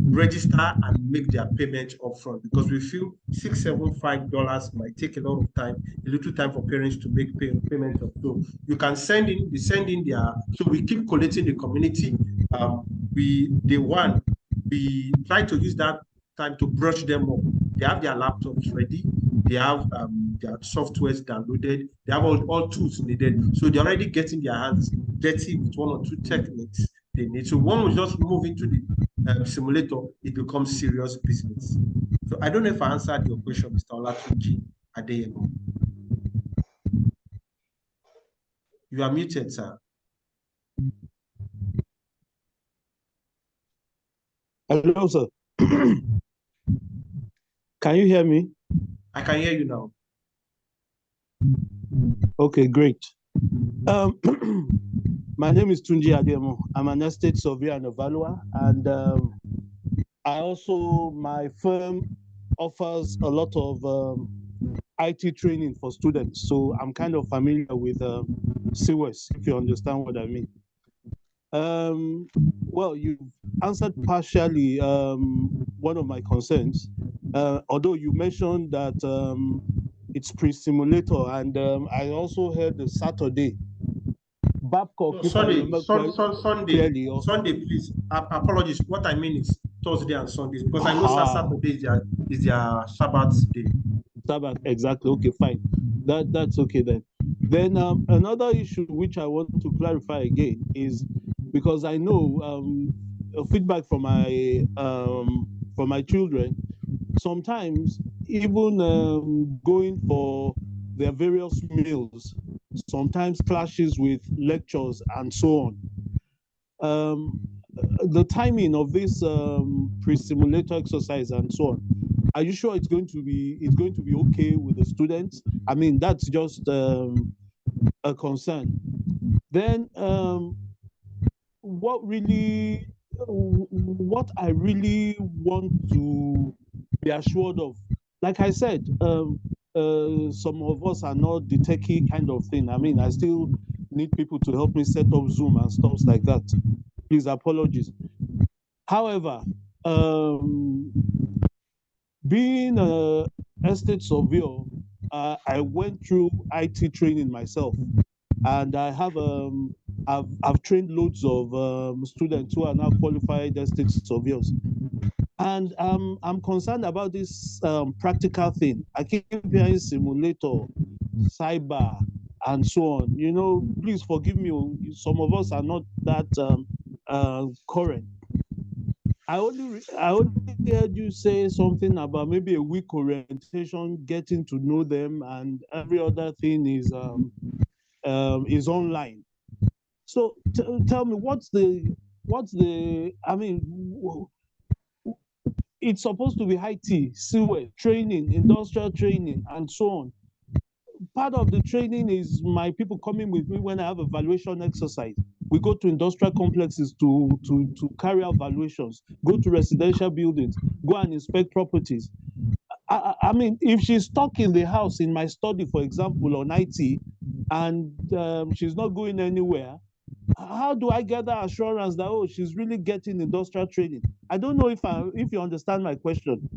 register and make their payment upfront, because we feel $675 might take a lot of time, a little time for parents to make payment of. So you can send in their. So we keep collecting the community. We try to use that time to brush them up. They have their laptops ready. They have their softwares downloaded. They have all tools needed. So they're already getting their hands dirty with one or two techniques they need. So when we just move into the simulator, it becomes serious business. So I don't know if I answered your question, Mr. Olatunji Adeyemo. You are muted, sir. Hello, sir. Can you hear me? I can hear you now. Okay, great. My name is Tunji Ademo. I'm an estate surveyor and evaluator, and my firm offers a lot of IT training for students. So I'm kind of familiar with CWES, if you understand what I mean. Well, you've answered partially one of my concerns, although you mentioned that it's pre-simulator, and I also heard the Saturday. Babcock, if I remember Sunday, clearly. Sunday, please. Apologies. What I mean is Thursday and Sundays, because I know Saturday is their Sabbath day. Sabbath, exactly. Okay, fine. That's okay then. Then another issue which I want to clarify again is because I know feedback from my children, sometimes even going for their various meals sometimes clashes with lectures and so on. The timing of this pre-simulator exercise and so on, are you sure it's going to be okay with the students? I mean, that's just a concern. Then what I really want to be assured of, like I said, some of us are not the techie kind of thing. I mean, I still need people to help me set up Zoom and stuff like that. Please, apologies. However, being an estate surveyor, I went through IT training myself, and I have I've trained loads of students who are now qualified estate surveyors. And I'm concerned about this practical thing. I keep hearing simulator, cyber, and so on. You know, please forgive me. Some of us are not that current. I only heard you say something about maybe a week orientation, getting to know them, and every other thing is online. So tell me, what's the? I mean, it's supposed to be IT, sewer training, industrial training, and so on. Part of the training is my people coming with me when I have a valuation exercise. We go to industrial complexes to carry out valuations, go to residential buildings, go and inspect properties. I mean, if she's stuck in the house in my study, for example, on IT, and she's not going anywhere, how do I get that assurance that, oh, she's really getting industrial training? I don't know if you understand my question.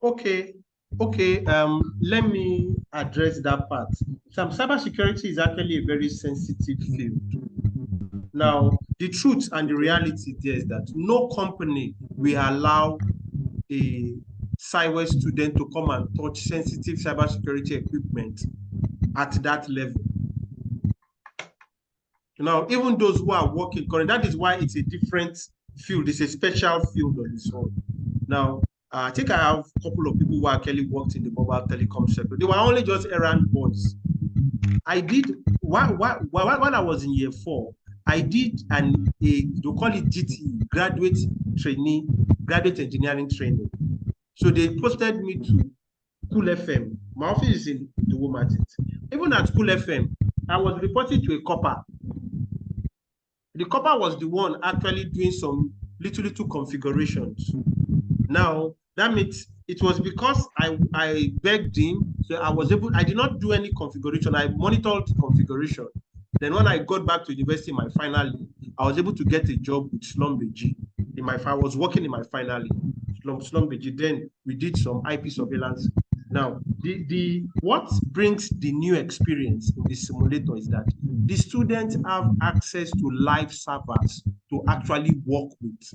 Okay. Let me address that part. Cybersecurity is actually a very sensitive field. Now, the truth and the reality there is that no company will allow a cyber student to come and touch sensitive cybersecurity equipment at that level. Now, even those who are working currently, that is why it's a different field. It's a special field on its own. Now, I think I have a couple of people who actually worked in the mobile telecom sector. They were only just errand boys. I did, when I was in year 4, I did they call it GTE, graduate engineering training. So they posted me to Cool FM. My office is in the Womarket. Even at Cool FM, I was reporting to a copper. The copper was the one actually doing some little configurations. Now, that means it was because I begged him, so I did not do any configuration. I monitored the configuration. Then when I got back to university in my final year, I was able to get a job with Slumbeji. I was working in my final year, Slumbeji. Then we did some IP surveillance. Now, what brings the new experience in the simulator is that the students have access to live servers to actually work with,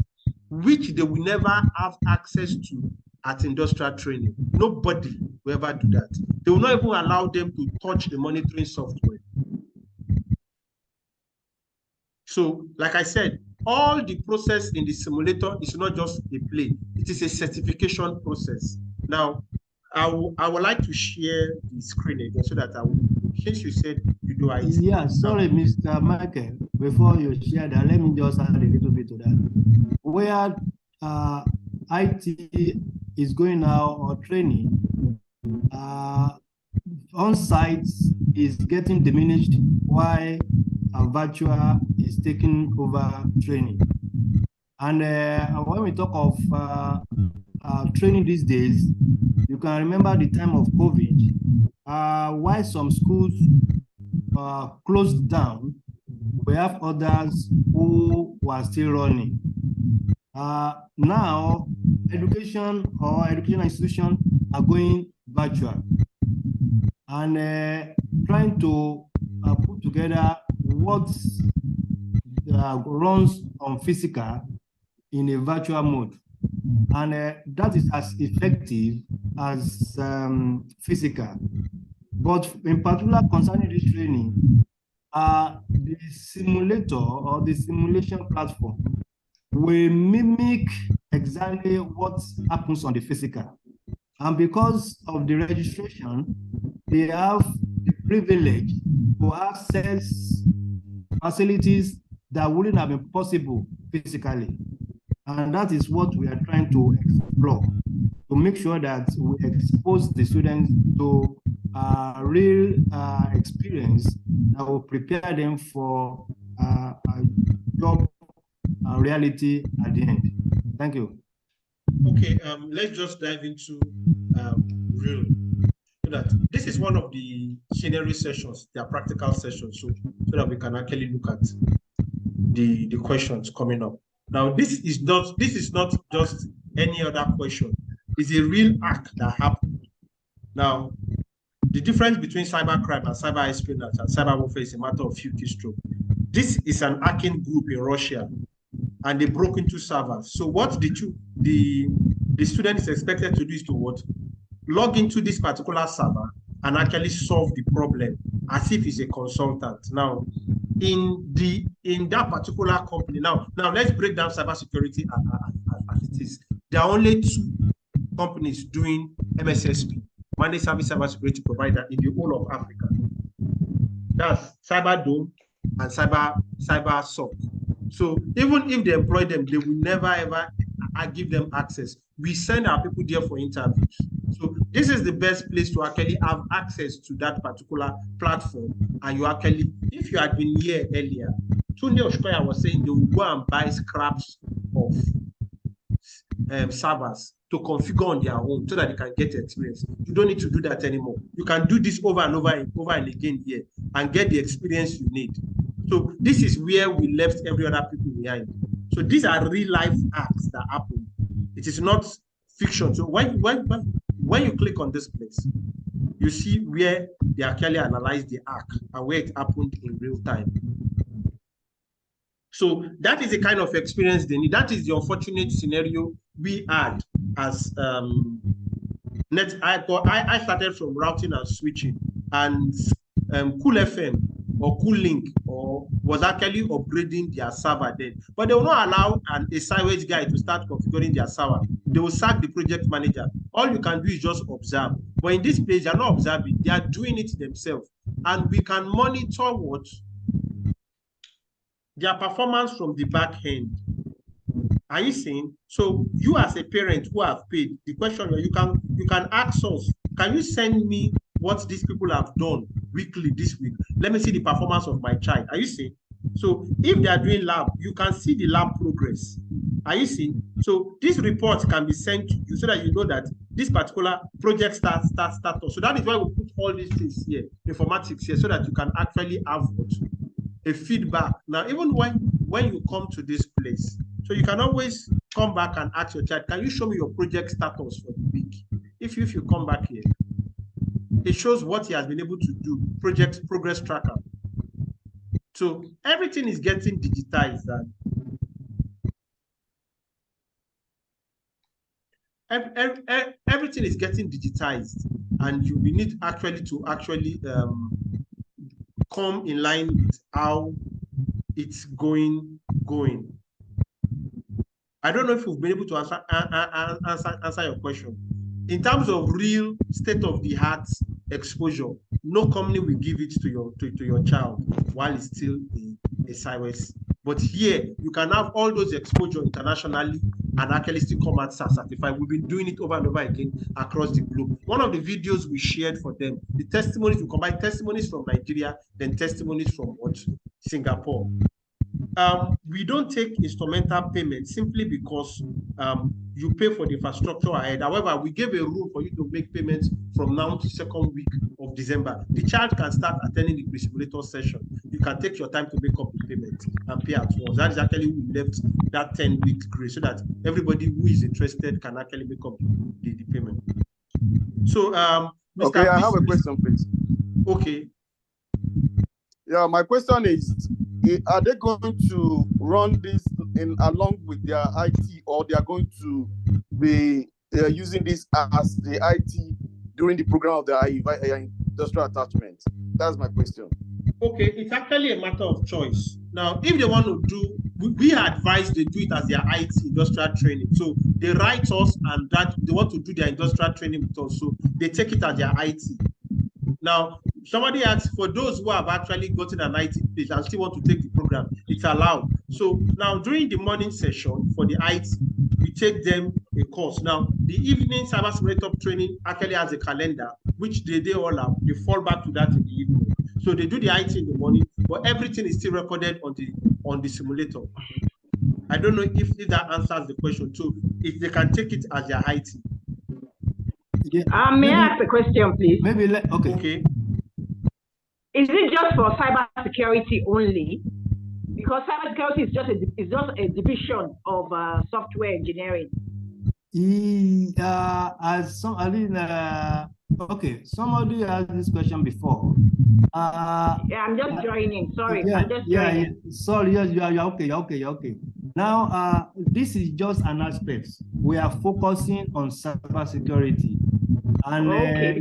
which they will never have access to at industrial training. Nobody will ever do that. They will not even allow them to touch the monitoring software. So, like I said, all the process in the simulator is not just a play, it is a certification process. Now, I would like to share the screen again so that since you said you do IT. Yeah, sorry, Mr. Michael, before you share that, let me just add a little bit to that. Where IT is going now or training, on-site is getting diminished while virtual is taking over training. And when we talk of training these days, you can remember the time of COVID, while some schools closed down, we have others who were still running. Now, education or educational institutions are going virtual and trying to put together what runs on physical in a virtual mode. And that is as effective as physical. But in particular concerning this training, the simulator or the simulation platform will mimic exactly what happens on the physical. And because of the registration, they have the privilege to access facilities that wouldn't have been possible physically. And that is what we are trying to explore, to make sure that we expose the students to real experience that will prepare them for a job reality at the end. Thank you. Okay, let's just dive into real. So that this is one of the scenario sessions, their practical sessions, so that we can actually look at the questions coming up. Now, this is not just any other question. It's a real act that happened. Now, the difference between cybercrime and cyber espionage and cyber warfare is a matter of few keystrokes. This is an hacking group in Russia, and they broke into servers. So what the student is expected to do is to what? Log into this particular server and actually solve the problem as if he's a consultant. Now, in that particular company, now let's break down cybersecurity as it is. There are only two companies doing MSSP, managed service cybersecurity provider, in the whole of Africa. That's Cyberdome and CyberSoc. So even if they employ them, they will never ever give them access. We send our people there for interviews. So this is the best place to actually have access to that particular platform. And you actually, if you had been here earlier, Tunde Oshkoya was saying they will go and buy scraps of servers to configure on their own so that they can get experience. You don't need to do that anymore. You can do this over and over and again here and get the experience you need. So this is where we left every other people behind. So these are real life acts that happen. It is not fiction. So when you click on this place, you see where they actually analyze the act and where it happened in real time. So that is the kind of experience they need. That is the unfortunate scenario we had as I started from routing and switching, and Cool FM or Cool Link was actually upgrading their server then. But they will not allow a sideways guy to start configuring their server. They will sack the project manager. All you can do is just observe. But in this place, they are not observing. They are doing it themselves. And we can monitor what? Their performance from the back end. Are you seeing? So you as a parent who have paid, the question you can ask us, can you send me what these people have done weekly this week? Let me see the performance of my child. Are you seeing? So if they are doing lab, you can see the lab progress. Are you seeing? So this report can be sent to you so that you know that this particular project status. So that is why we put all these things here, informatics here, so that you can actually have a feedback. Now, even when you come to this place, so you can always come back and ask your child, can you show me your project status for the week? If you come back here, it shows what he has been able to do, project progress tracker. So everything is getting digitized. Everything is getting digitized, and we need to come in line with how it's going. I don't know if we've been able to answer your question. In terms of real state-of-the-art exposure, no company will give it to your child while it's still a CIWES. But here, you can have all those exposure internationally and actually still come out certified. We've been doing it over and over again across the globe. One of the videos we shared for them, the testimonies, we combine testimonies from Nigeria, then testimonies from what? Singapore. We don't take instrumental payment simply because you pay for the infrastructure ahead. However, we gave a rule for you to make payments from now to second week of December. The child can start attending the pre-simulator session. You can take your time to make up the payment and pay at once. That is actually we left that 10 weeks grace so that everybody who is interested can actually make up the payment. So, Mr. Okay, I have a question, please. Okay. Yeah, my question is, are they going to run this along with their IT, or they are going to be using this as the IT during the program of the industrial attachment? That's my question. Okay, it's actually a matter of choice. Now, if they want to do, we advise they do it as their IT industrial training. So they write us and that they want to do their industrial training with us. So they take it as their IT. Now, somebody asked, for those who have actually gotten an IT place and still want to take the program, it's allowed. So now during the morning session for the IT, we take them a course. Now, the evening cybersecurity training actually has a calendar, which they all have. They fall back to that in the evening. So they do the IT in the morning, but everything is still recorded on the simulator. I don't know if that answers the question too, if they can take it as their IT. Yeah. May I ask a question, please? Maybe okay. Is it just for cybersecurity only? Because cybersecurity is just a division of software engineering. Okay, somebody asked this question before. Yeah, I'm just joining. Sorry, yeah, I'm just joining. Yeah. Sorry, yes, you're okay. Now, this is just an aspect. We are focusing on cybersecurity, and yes,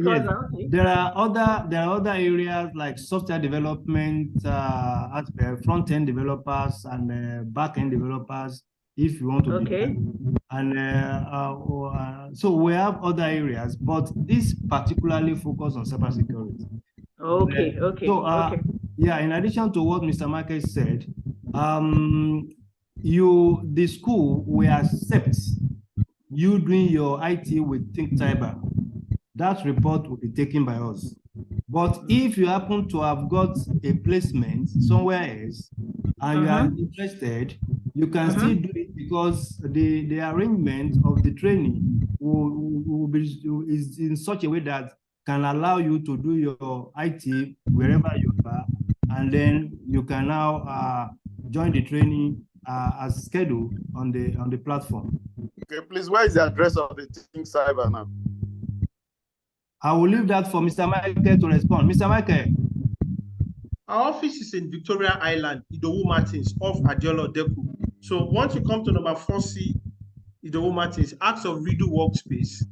there are other areas like software development, aspect, front-end developers and back-end developers. If you want to do that. And so we have other areas, but this particularly focus on cybersecurity. Okay. So yeah, in addition to what Mr. Michael said, the school will accept you doing your IT with Think Cyber. That report will be taken by us. But if you happen to have got a placement somewhere else and you are interested, you can still do it, because the arrangement of the training is in such a way that can allow you to do your IT wherever you are, and then you can now join the training as scheduled on the platform. Okay, please, where is the address of the Think Cyber now? I will leave that for Mr. Michael to respond. Mr. Michael. Our office is in Victoria Island, Idowu Martins, off Adiola Deku. So once you come to number 4C, Idowu Martins, ask of Redo Workspace.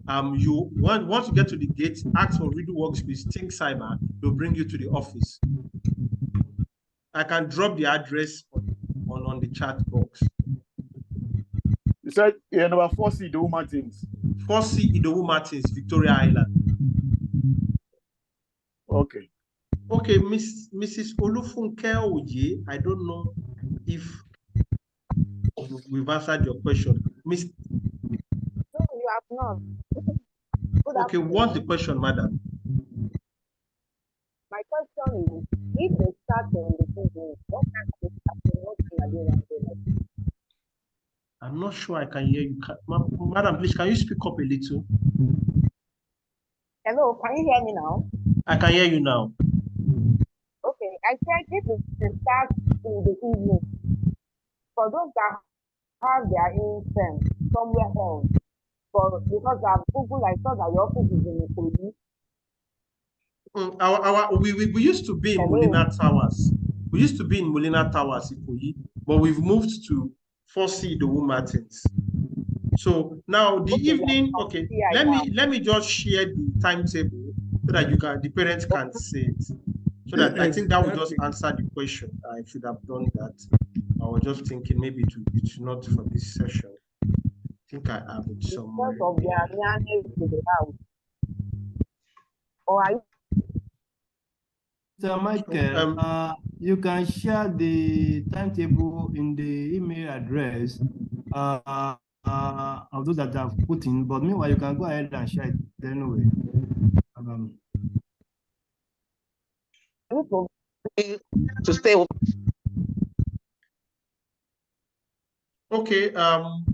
Once you get to the gate, ask for Redo Workspace, Think Cyber, they'll bring you to the office. I can drop the address on the chat box. You said number 4C, Idowu Martins. 4C, Idowu Martins, Victoria Island. Okay. Okay, Mrs. Olufunke Oye, I don't know if we've answered your question. No, you have not. Okay, what's the question, madam? My question is, if they start on the season, what kind of starting? I'm not sure I can hear you. Madam, please, can you speak up a little? Hello, can you hear me now? I can hear you now. Okay, I said if they start in the evening, for those that have their infant somewhere else, because I've Googled, I saw that your office is in Ikoyi. We used to be in Molina Towers. We used to be in Molina Towers, Ikoyi, but we've moved to 4C Idowu Martins. So now the evening, okay, let me just share the timetable so that the parents can see it. So that I think that will just answer the question. I should have done that. was just thinking maybe it's not for this session. I think I have it somewhere. Because of their nearness to the house. Or are you? Mr. Michael, you can share the timetable in the email address of those that I've put in, but meanwhile, you can go ahead and share it anyway. To stay open. Okay,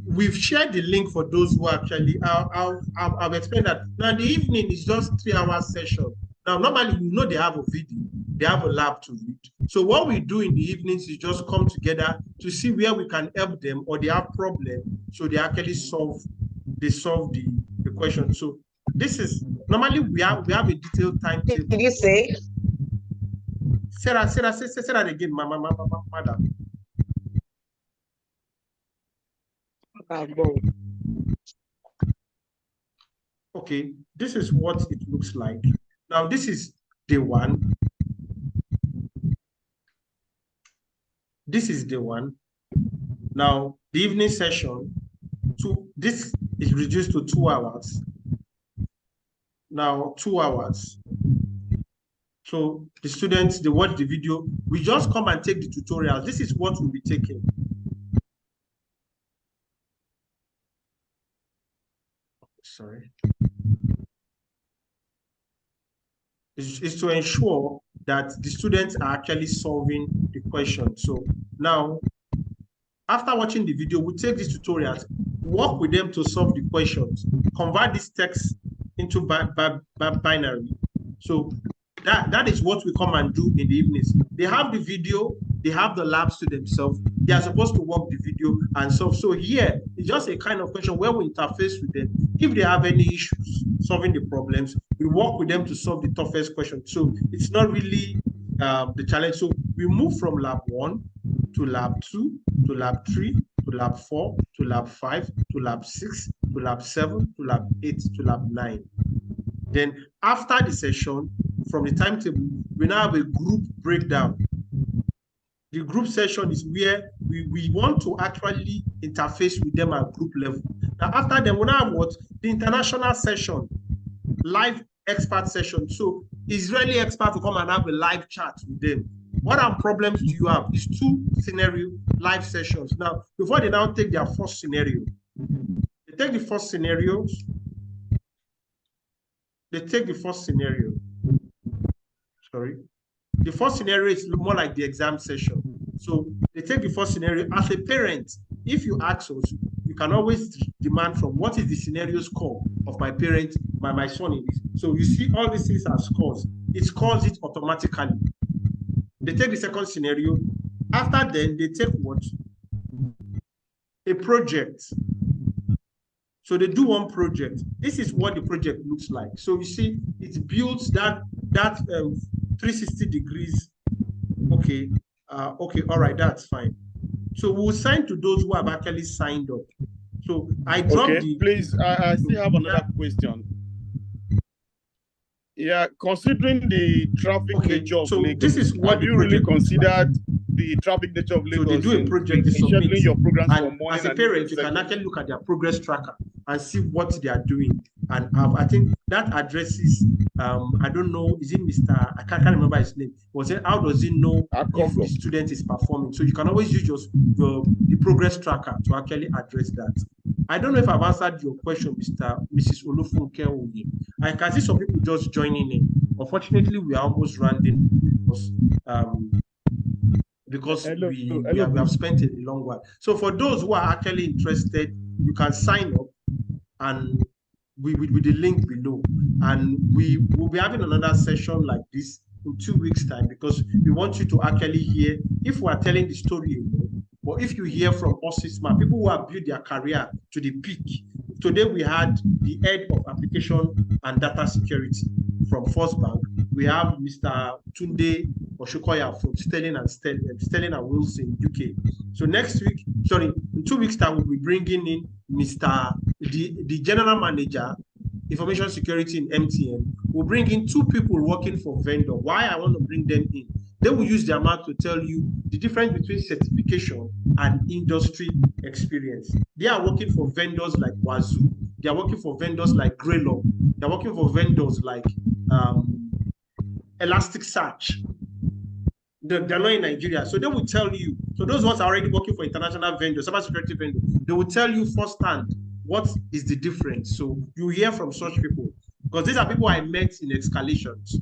we've shared the link for those who actually, I'll explain that. Now, the evening is just 3 hours session. Now, normally, you know they have a video, they have a lab to read. So what we do in the evenings is just come together to see where we can help them or they have problem. So they actually solve the question. So this is, normally we have a detailed timetable. Did you say? Say that again, madam. Okay, this is what it looks like. Now, this is day one. This is day one. Now, the evening session, this is reduced to 2 hours. Now, 2 hours. So the students, they watch the video. We just come and take the tutorials. This is what we'll be taking. Sorry. Is to ensure that the students are actually solving the question. So now, after watching the video, we take these tutorials, work with them to solve the questions, convert this text into binary. So that is what we come and do in the evenings. They have the video, they have the labs to themselves. They are supposed to work the video and solve. So here, it's just a kind of question where we interface with them. If they have any issues solving the problems, we work with them to solve the toughest question. So it's not really the challenge. So we move from lab 1 to lab 2 to lab 3 to lab 4 to lab 5 to lab 6 to lab 7 to lab 8 to lab 9. Then after the session, from the timetable, we now have a group breakdown. The group session is where we want to actually interface with them at group level. Now, after them, we now have what? The international session, live expert session. So Israeli experts will come and have a live chat with them. What are problems do you have? It's 2 scenario live sessions. Now, before they now take their first scenario, they take the first scenario. They take the first scenario. Sorry. The first scenario is more like the exam session. So they take the first scenario. As a parent, if you ask us, you can always demand from what is the scenario score of my parent, my son in this. So you see all these things as scores. It scores it automatically. They take the second scenario. After then, they take what? A project. So they do one project. This is what the project looks like. So you see, it builds that 360 degrees. Okay, okay, all right, that's fine. So we'll sign to those who have actually signed up. So I dropped please, I still have another question. Yeah, considering the traffic nature of Lagos, this is what have you really considered the traffic nature of Lagos? So they do a project, they submit, scheduling your programs and for morning as a parent, you can actually look at their progress tracker and see what they are doing. And I think that addresses, I don't know, is it Mr. I can't remember his name. Was it, how does he know if the student is performing? So you can always use the progress tracker to actually address that. I don't know if I've answered your question, Mrs. Olufunke. I can see some people just joining in. Unfortunately, we are almost rounding because we have spent a long while. So for those who are actually interested, you can sign up and with the link below. And we will be having another session like this in 2 weeks' time, because we want you to actually hear, if we are telling the story, but if you hear from us, people who have built their career to the peak. Today we had the head of application and data security from First Bank. We have Mr. Tunde Oshukoya from Sterling and Wilson, UK. So next week, sorry, in 2 weeks' time, we'll be bringing in the general manager, information security in MTN. We'll bring in 2 people working for vendor. Why I want to bring them in They will use their mouth to tell you the difference between certification and industry experience. They are working for vendors like Wazoo. They are working for vendors like Greylog. They are working for vendors like Elasticsearch. They're not in Nigeria. So they will tell you. So those ones are already working for international vendors, cybersecurity vendors. They will tell you firsthand what is the difference. So you hear from such people. Because these are people I met in escalations.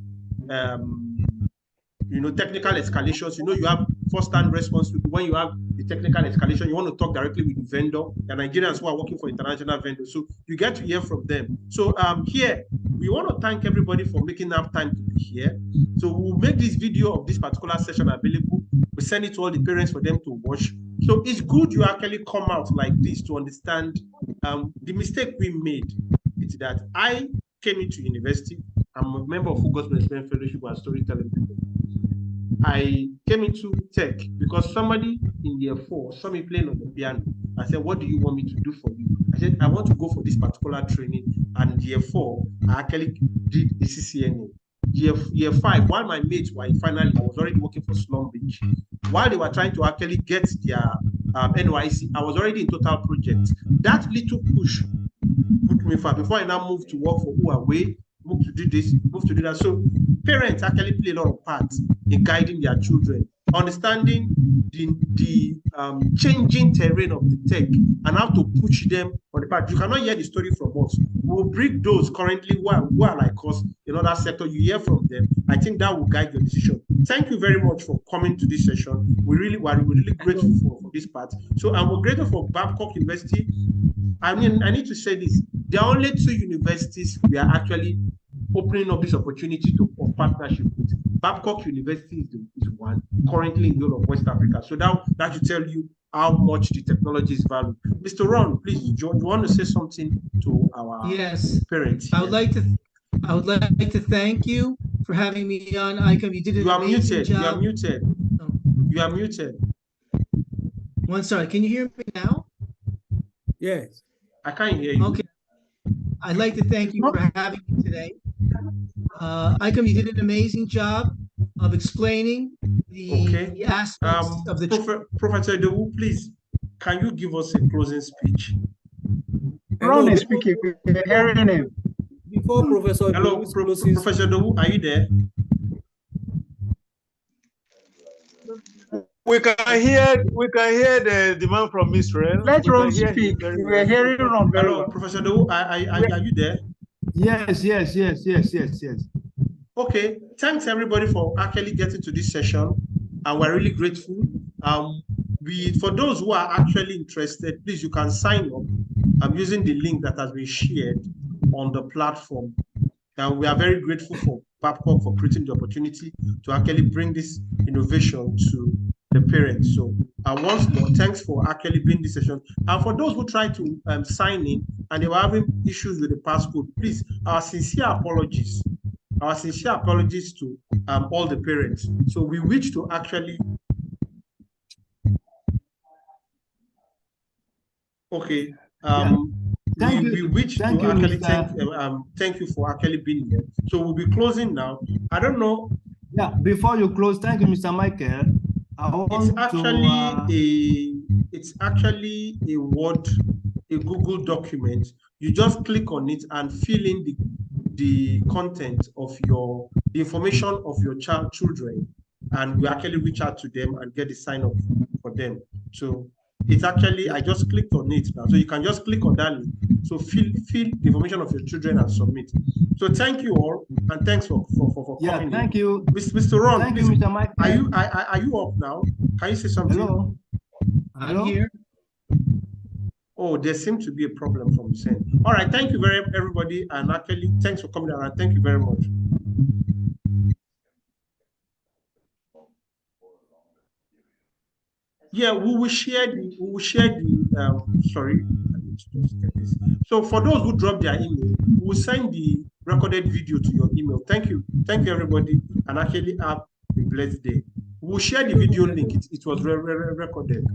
Technical escalations, you have first-hand response. When you have the technical escalation, you want to talk directly with the vendor. The Nigerians who are working for international vendors. So you get to hear from them. So here, we want to thank everybody for making up time to be here. So we'll make this video of this particular session available. We send it to all the parents for them to watch. So it's good you actually come out like this to understand the mistake we made. It's that I came into university. I'm a member of Full Gospel Experience Fellowship and Storytelling People. I came into tech because somebody in year 4 saw me playing on the piano. I said, what do you want me to do for you? I said, I want to go for this particular training. And year 4, I actually did a CCNA. Year 5, while my mates were in final, I was already working for Slum Beach. While they were trying to actually get their NYC, I was already in Total Project. That little push put me far before I now moved to work for Huawei, move to do this, move to do that. So parents actually play a lot of parts in guiding their children, understanding the changing terrain of the tech and how to push them on the path. You cannot hear the story from us. We will bring those currently who are like us in other sector. You hear from them. I think that will guide your decision. Thank you very much for coming to this session. We're really grateful for this part. So we're grateful for Babcock University. I mean, I need to say this. There are only 2 universities we are actually opening up this opportunity to partnership with. Babcock University is one currently in the whole of West Africa. So that should tell you how much the technology is valued. Mr. Ron, please, do you want to say something to our parents? I would like to thank you for having me on ICOM. You did an amazing job. You are muted. Oh. You are muted. One sorry, can you hear me now? Yes. I can't hear you. Okay. I'd like to thank you for having me today. ICOM, you did an amazing job of explaining the aspects of the... Professor Dewu, please, can you give us a closing speech? Ron is speaking. We're hearing him. Before Professor Hello, Professor Dewu, are you there? We can hear the demand from Israel. Let Ron speak. We're hearing Ron very well. Professor Dewu, are you there? Yes. Okay, thanks everybody for actually getting to this session, and we're really grateful. For those who are actually interested, please, you can sign up. I'm using the link that has been shared on the platform. And we are very grateful for Babcock for creating the opportunity to actually bring this innovation to the parents. So once more, thanks for actually being this session. And for those who try to sign in and they were having issues with the passcode, please, our sincere apologies. Our sincere apologies to all the parents. So we wish to actually... Okay. We wish to actually thank you for actually being here. So we'll be closing now. I don't know. Yeah, before you close, thank you, Mr. Michael. It's actually a Google document. You just click on it and fill in the content of the information of your children, and we actually reach out to them and get the sign up for them. So it's actually, I just clicked on it now. So you can just click on that link. So fill the information of your children and submit. So thank you all, and thanks for coming. Thank you. Mr. Ron, thank please, you, Mr. Mike. Are you up now? Can you say something? Hello. I'm here. Oh, there seems to be a problem from the side. All right, thank you everybody, and actually thanks for coming around. Thank you very much. Yeah, we will share the sorry, I need to just get this. So for those who drop their email, we will send the recorded video to your email. Thank you everybody, and actually have a blessed day. We'll share the video link. It was recorded.